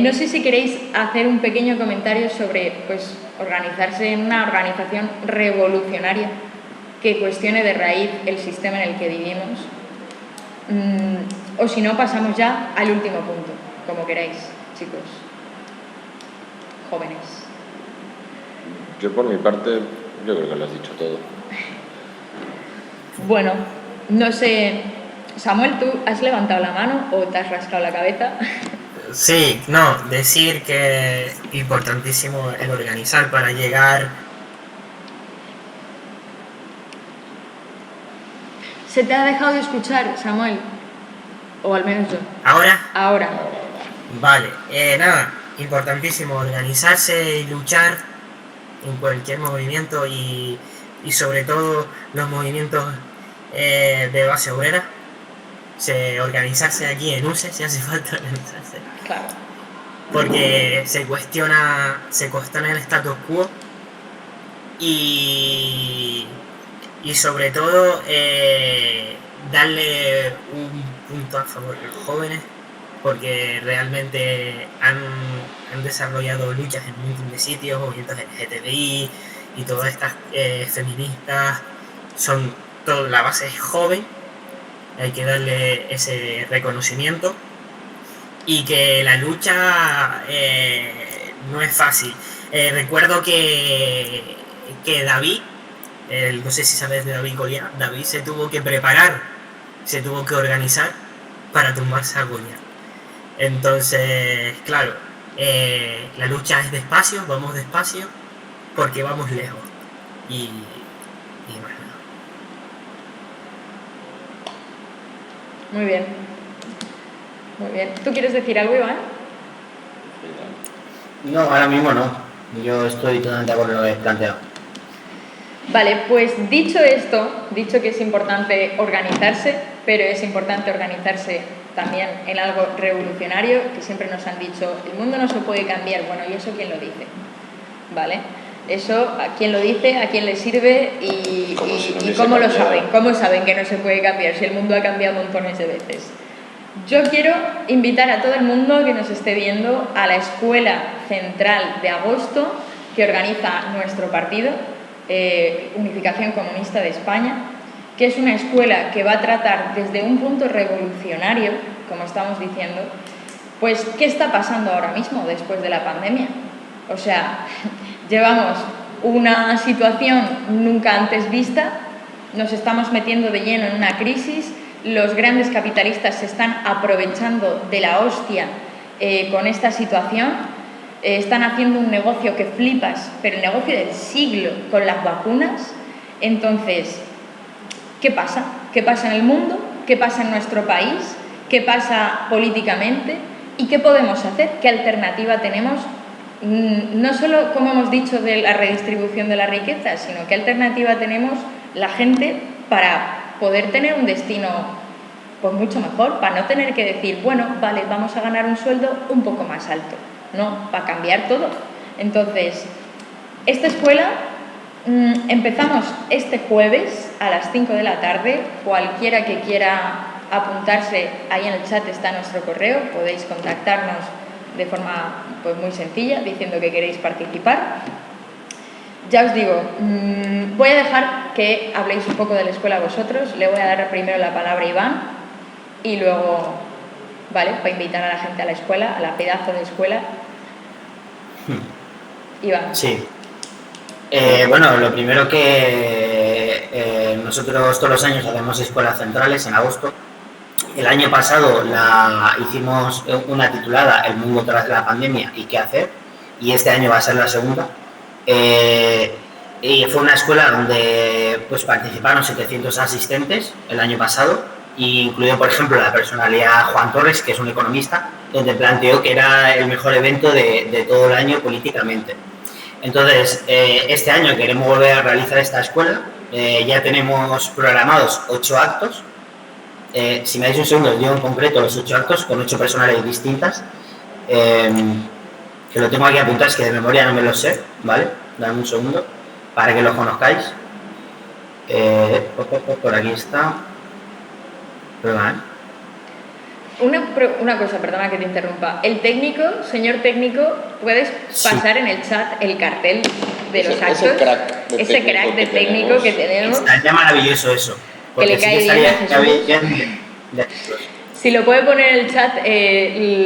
no sé si queréis hacer un pequeño comentario sobre pues, organizarse en una organización revolucionaria que cuestione de raíz el sistema en el que vivimos. O si no, pasamos ya al último punto, como queráis, chicos, jóvenes. Yo por mi parte, yo creo que lo has dicho todo. Bueno, no sé, Samuel, ¿tú has levantado la mano o te has rascado la cabeza? Sí, no, decir que es importantísimo el organizar para llegar. ¿Se te ha dejado de escuchar, Samuel? O al menos yo. ¿Ahora? Ahora. Vale, nada, importantísimo organizarse y luchar en cualquier movimiento y sobre todo los movimientos de base obrera. Organizarse aquí en UCE si hace falta organizarse. Claro. Porque se cuestiona el status quo y sobre todo darle un punto a favor a los jóvenes, porque realmente han desarrollado luchas en un montón de sitios, movimientos LGTBI y todas estas feministas, la base es joven, hay que darle ese reconocimiento, y que la lucha no es fácil. Recuerdo que David, no sé si sabes de David Goliat, David se tuvo que preparar, se tuvo que organizar para tumbarse a Goliat. Entonces, claro, la lucha es despacio, vamos despacio, porque vamos lejos. Y bueno. Muy bien. Muy bien. ¿Tú quieres decir algo, Iván? No, ahora mismo no. Yo estoy totalmente de acuerdo con lo que he planteado. Vale, pues dicho esto, dicho que es importante organizarse, pero es importante organizarse también en algo revolucionario, que siempre nos han dicho, el mundo no se puede cambiar. Bueno, ¿y eso quién lo dice? ¿Vale? Eso, ¿a quién lo dice? ¿A quién le sirve? ¿Y cómo lo saben? ¿Cómo saben que no se puede cambiar si el mundo ha cambiado montones de veces? Yo quiero invitar a todo el mundo que nos esté viendo a la Escuela Central de Agosto que organiza nuestro partido, Unificación Comunista de España, que es una escuela que va a tratar desde un punto revolucionario, como estamos diciendo, pues qué está pasando ahora mismo después de la pandemia. O sea, llevamos una situación nunca antes vista, nos estamos metiendo de lleno en una crisis, los grandes capitalistas se están aprovechando de la hostia con esta situación, están haciendo un negocio que flipas, pero el negocio del siglo con las vacunas. Entonces, ¿qué pasa? ¿Qué pasa en el mundo? ¿Qué pasa en nuestro país? ¿Qué pasa políticamente? ¿Y qué podemos hacer? ¿Qué alternativa tenemos? No solo, como hemos dicho, de la redistribución de la riqueza, sino qué alternativa tenemos la gente para poder tener un destino pues mucho mejor, para no tener que decir, bueno, vale, vamos a ganar un sueldo un poco más alto. No, para cambiar todo. Entonces, esta escuela empezamos este jueves a las 5 de la tarde. Cualquiera que quiera apuntarse, ahí en el chat está nuestro correo, podéis contactarnos de forma pues muy sencilla, diciendo que queréis participar. Ya os digo, voy a dejar que habléis un poco de la escuela vosotros, le voy a dar primero la palabra a Iván y luego, ¿vale?, para invitar a la gente a la escuela, a la pedazo de escuela. Iván. Sí. Bueno, lo primero que nosotros todos los años hacemos escuelas centrales en agosto. El año pasado hicimos una titulada El mundo tras la pandemia y qué hacer, y este año va a ser la segunda. Y fue una escuela donde pues participaron 700 asistentes el año pasado, incluido por ejemplo la personalidad Juan Torres, que es un economista, donde planteó que era el mejor evento de todo el año políticamente. Entonces, este año queremos volver a realizar esta escuela. Ya tenemos programados 8 actos. Si me dais un segundo, os digo en concreto los 8 actos con 8 personalidades distintas. Que lo tengo aquí apuntado, es que de memoria no me lo sé, ¿vale? Dame un segundo para que los conozcáis. Por aquí está. Perdón, Una cosa, perdona que te interrumpa. El técnico, señor técnico, ¿puedes pasar en el chat el cartel de los actos? Ese crack de técnico que tenemos. Está ya maravilloso eso. Que le cae bien. Si lo puede poner en el chat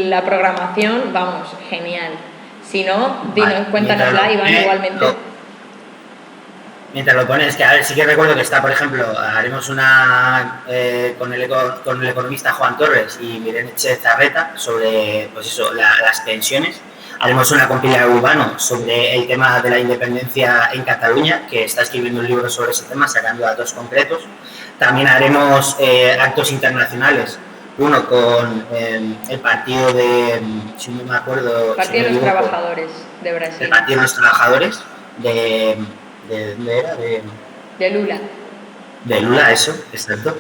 la programación, vamos, genial. Si no, cuéntanosla, Iván, igualmente. Mientras lo pones, que a ver, sí que recuerdo que está, por ejemplo, haremos una con el economista Juan Torres y Irene Zarreta sobre, pues eso, las pensiones. Haremos una con Pilar Urbano sobre el tema de la independencia en Cataluña, que está escribiendo un libro sobre ese tema, sacando datos concretos. También haremos actos internacionales uno con el partido de, si no me acuerdo, Partido de si no los me equivoco, Trabajadores de el Brasil, Partido de los Trabajadores de ¿dónde era? de Lula. De Lula, eso, exacto.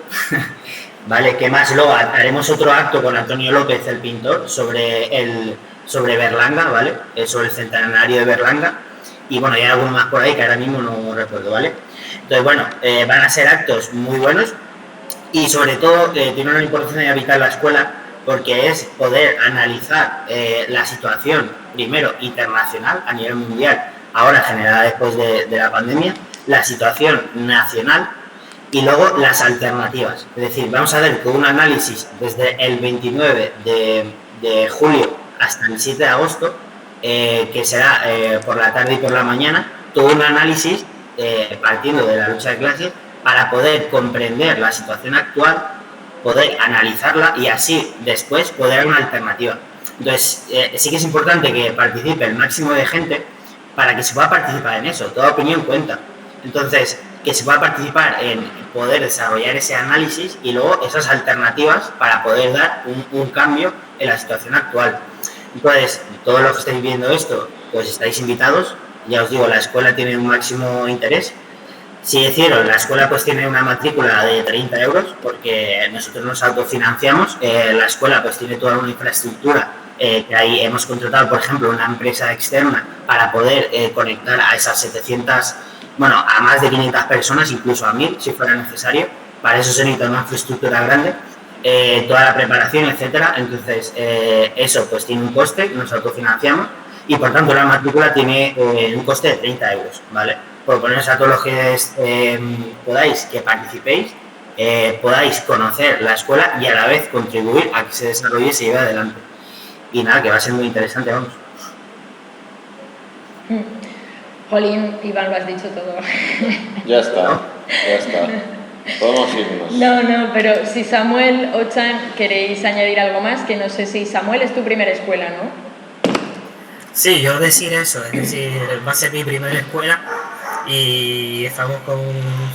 Vale, ¿qué más? Luego haremos otro acto con Antonio López, el pintor, sobre Berlanga, ¿vale? Sobre el centenario de Berlanga. Y bueno, hay alguno más por ahí que ahora mismo no recuerdo, ¿vale? Entonces, bueno, van a ser actos muy buenos y sobre todo tiene una importancia vital en la escuela porque es poder analizar la situación, primero, internacional, a nivel mundial, ahora generada después de la pandemia, la situación nacional y luego las alternativas. Es decir, vamos a ver con un análisis desde el 29 de julio hasta el 7 de agosto, que será por la tarde y por la mañana, todo un análisis partiendo de la lucha de clases para poder comprender la situación actual, poder analizarla y así después poder dar una alternativa. Entonces, sí que es importante que participe el máximo de gente para que se pueda participar en eso. Toda opinión cuenta. Entonces, que se pueda participar en poder desarrollar ese análisis y luego esas alternativas para poder dar un cambio en la situación actual. Entonces, todos los que estáis viendo esto, pues estáis invitados. Ya os digo, la escuela tiene un máximo interés. Si deciros, la escuela pues tiene una matrícula de 30 euros porque nosotros nos autofinanciamos. La escuela pues tiene toda una infraestructura que ahí hemos contratado, por ejemplo, una empresa externa para poder conectar a esas 700, bueno, a más de 500 personas, incluso a 1000 si fuera necesario. Para eso se necesita una infraestructura grande, toda la preparación, etcétera. Entonces, eso pues tiene un coste, nos autofinanciamos y por tanto la matrícula tiene un coste de 30 euros, ¿vale? Proponeros a todos los que podáis que participéis, podáis conocer la escuela y a la vez contribuir a que se desarrolle y se lleve adelante. Y nada, que va a ser muy interesante, vamos. Jolín, Iván, lo has dicho todo. Ya está. Podemos irnos. No, pero si Samuel o Chan queréis añadir algo más, que no sé si Samuel es tu primera escuela, ¿no? Sí, yo decir eso, es decir, va a ser mi primera escuela y estamos con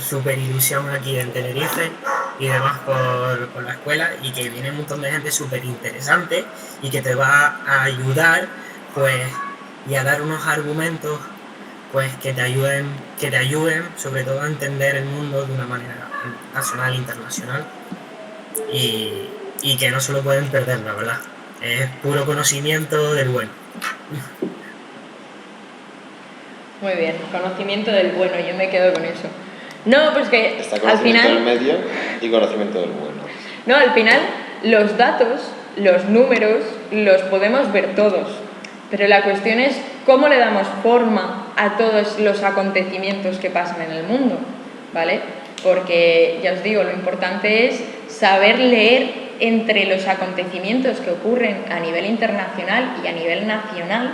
súper ilusión aquí en Tenerife y demás por la escuela y que viene un montón de gente súper interesante y que te va a ayudar pues y a dar unos argumentos pues que te ayuden sobre todo a entender el mundo de una manera nacional e internacional y que no se lo pueden perder, la verdad. Es puro conocimiento del bueno. Muy bien, conocimiento del bueno, yo me quedo con eso. No, pues que Está al conocimiento final... del medio y conocimiento del bueno. No, al final los datos, los números, los podemos ver todos, pero la cuestión es cómo le damos forma a todos los acontecimientos que pasan en el mundo, ¿vale? Porque, ya os digo, lo importante es saber leer entre los acontecimientos que ocurren a nivel internacional y a nivel nacional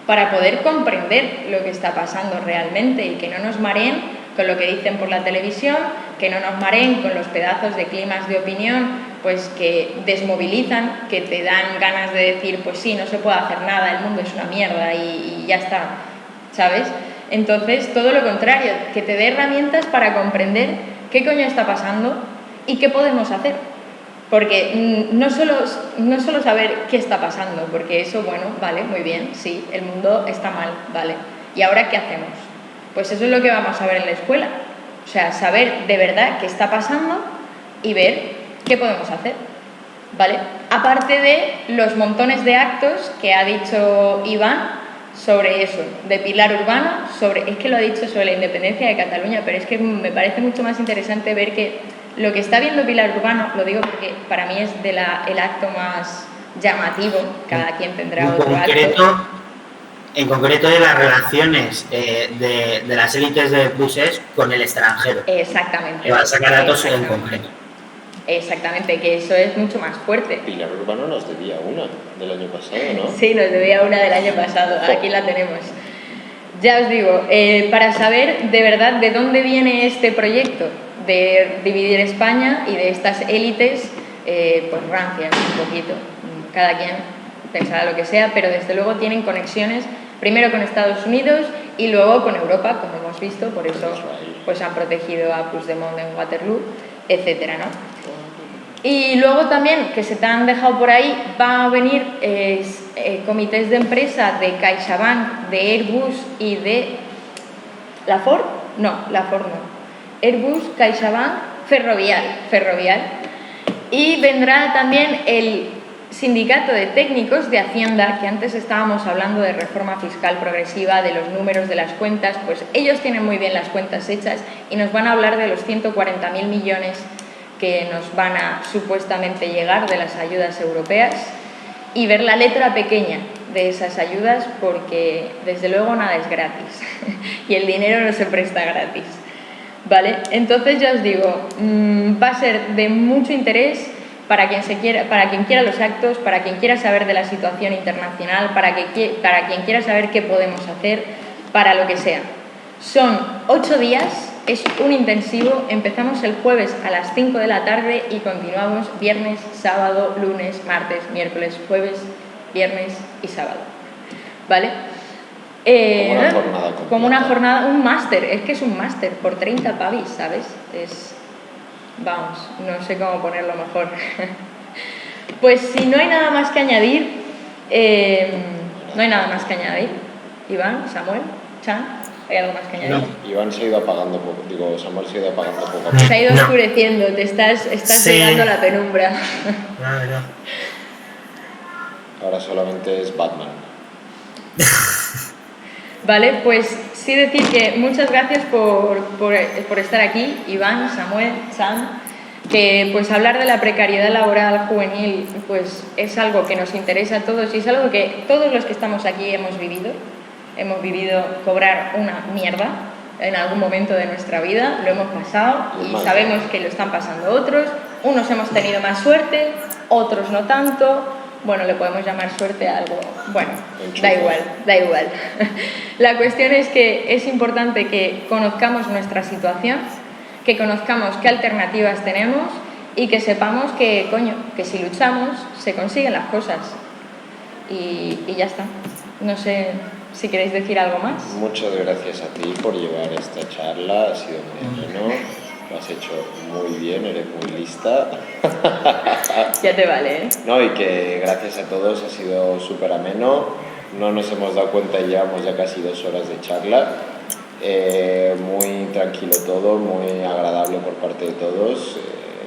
para poder comprender lo que está pasando realmente y que no nos mareen con lo que dicen por la televisión, que no nos mareen con los pedazos de climas de opinión, pues que desmovilizan, que te dan ganas de decir, pues sí, no se puede hacer nada, el mundo es una mierda y ya está, ¿sabes? Entonces, todo lo contrario, que te dé herramientas para comprender qué coño está pasando y qué podemos hacer. Porque no solo saber qué está pasando, porque eso, bueno, vale, muy bien, sí, el mundo está mal, vale. ¿Y ahora qué hacemos? Pues eso es lo que vamos a ver en la escuela. O sea, saber de verdad qué está pasando y ver qué podemos hacer, ¿vale? Aparte de los montones de actos que ha dicho Iván sobre eso, de pilar urbano, es que lo ha dicho sobre la independencia de Cataluña, pero es que me parece mucho más interesante ver que lo que está viendo Pilar Urbano, lo digo porque para mí es el acto más llamativo, cada quien tendrá otro acto. En concreto de las relaciones de las élites de Bruselas con el extranjero. Exactamente. Que va a sacar datos en concreto. Exactamente, que eso es mucho más fuerte. Pilar Urbano nos debía una del año pasado, ¿no? Sí, nos debía una del año pasado, aquí la tenemos. Ya os digo, para saber de verdad de dónde viene este proyecto de dividir España y de estas élites, pues rancias un poquito, cada quien pensará lo que sea, pero desde luego tienen conexiones primero con Estados Unidos y luego con Europa, como hemos visto, por eso pues han protegido a Puigdemont en Waterloo, etcétera, ¿no? Y luego también, que se te han dejado por ahí, va a venir comités de empresa de CaixaBank, de Airbus y de... ¿La Ford? No, la Ford no. Airbus, CaixaBank, Ferrovial. Y vendrá también el sindicato de técnicos de Hacienda, que antes estábamos hablando de reforma fiscal progresiva, de los números de las cuentas, pues ellos tienen muy bien las cuentas hechas y nos van a hablar de los 140.000 millones que nos van a supuestamente llegar de las ayudas europeas y ver la letra pequeña de esas ayudas, porque desde luego nada es gratis y el dinero no se presta gratis, ¿vale? Entonces ya os digo, va a ser de mucho interés para quien quiera los actos, para quien quiera saber de la situación internacional, para quien quiera saber qué podemos hacer, para lo que sea. Son 8 días, es un intensivo, empezamos el jueves a las 5 de la tarde y continuamos viernes, sábado, lunes, martes, miércoles, jueves, viernes y sábado, ¿vale? Como una jornada completa. Como una jornada, un máster, es que es un máster por 30 pavis, ¿sabes? Vamos, no sé cómo ponerlo mejor. Pues si no hay nada más que añadir, Iván, Samuel, Chan, ¿hay algo más que añadir? No. Iván se ha ido apagando poco, Samuel se ha ido apagando poco a poco. Se ha ido No. oscureciendo, te estás Sí. llegando a la penumbra. No. Ahora solamente es Batman. Vale, pues sí decir que muchas gracias por estar aquí, Iván, Samuel, Sam, que pues hablar de la precariedad laboral juvenil pues es algo que nos interesa a todos y es algo que todos los que estamos aquí hemos vivido cobrar una mierda en algún momento de nuestra vida, lo hemos pasado y sabemos que lo están pasando otros, unos hemos tenido más suerte, otros no tanto. Bueno, le podemos llamar suerte a algo. Bueno, da igual. La cuestión es que es importante que conozcamos nuestra situación, que conozcamos qué alternativas tenemos y que sepamos que, que si luchamos se consiguen las cosas. Y ya está. No sé si queréis decir algo más. Muchas gracias a ti por llevar esta charla, ha sido muy ameno, lo has hecho muy bien, eres muy lista. Ya te vale, ¿eh? No, y que gracias a todos ha sido súper ameno, no nos hemos dado cuenta y llevamos ya casi 2 horas de charla, muy tranquilo todo, muy agradable por parte de todos,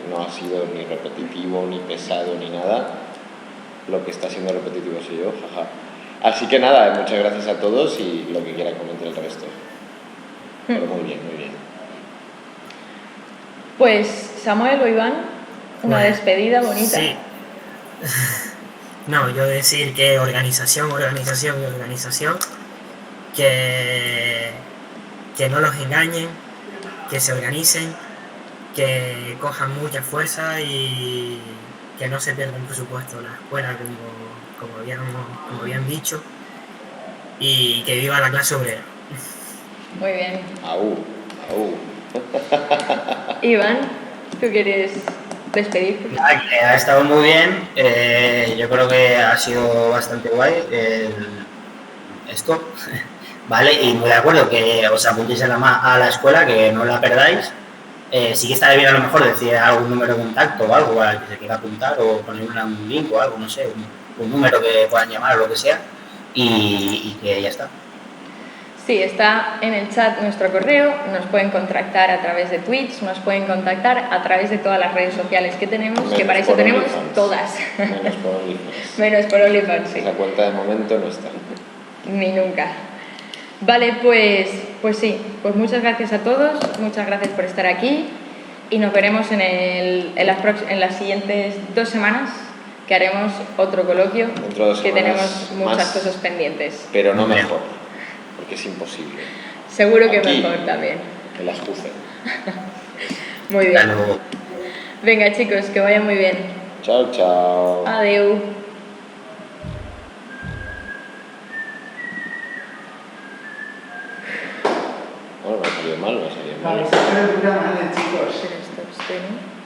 no ha sido ni repetitivo, ni pesado, ni nada, lo que está siendo repetitivo soy yo, jaja. Así que nada, muchas gracias a todos y lo que quiera comentar el resto. Pero muy bien, muy bien. Pues Samuel o Iván, una Bueno, despedida bonita. Sí. No, yo decir que organización, que no los engañen, que se organicen, que cojan mucha fuerza y que no se pierdan, por supuesto, la escuela como habían dicho, y que viva la clase obrera. Muy bien. Aú. Iván, ¿tú quieres despedirte? Ha estado muy bien, yo creo que ha sido bastante guay esto, ¿vale? Y muy de acuerdo que os apuntéis a la escuela, que no la perdáis. Sí que estaría bien a lo mejor decir algún número de contacto o algo al que se quiera apuntar o poner un link o algo, no sé, un número que puedan llamar o lo que sea y que ya está. Sí, está en el chat nuestro correo, nos pueden contactar a través de Twitch, nos pueden contactar a través de todas las redes sociales que tenemos, que para eso tenemos todas. Menos por OnlyFans. Menos por OnlyFans, sí. Esa cuenta de momento no está. Ni nunca. Vale, pues sí, pues muchas gracias a todos, muchas gracias por estar aquí y nos veremos en las siguientes 2 semanas, que haremos otro coloquio, Dentro de 2 que semanas tenemos muchas más, cosas pendientes. pero no mejor, porque es imposible. Seguro que Aquí, mejor también. En las Juce. Muy bien. Hasta luego. Venga chicos, que vayan muy bien. Chao, chao. Adeu. Bueno, no ha salido mal, no ha salido mal. Vale, se puede durar mal, chicos. Pero esto, ¿no?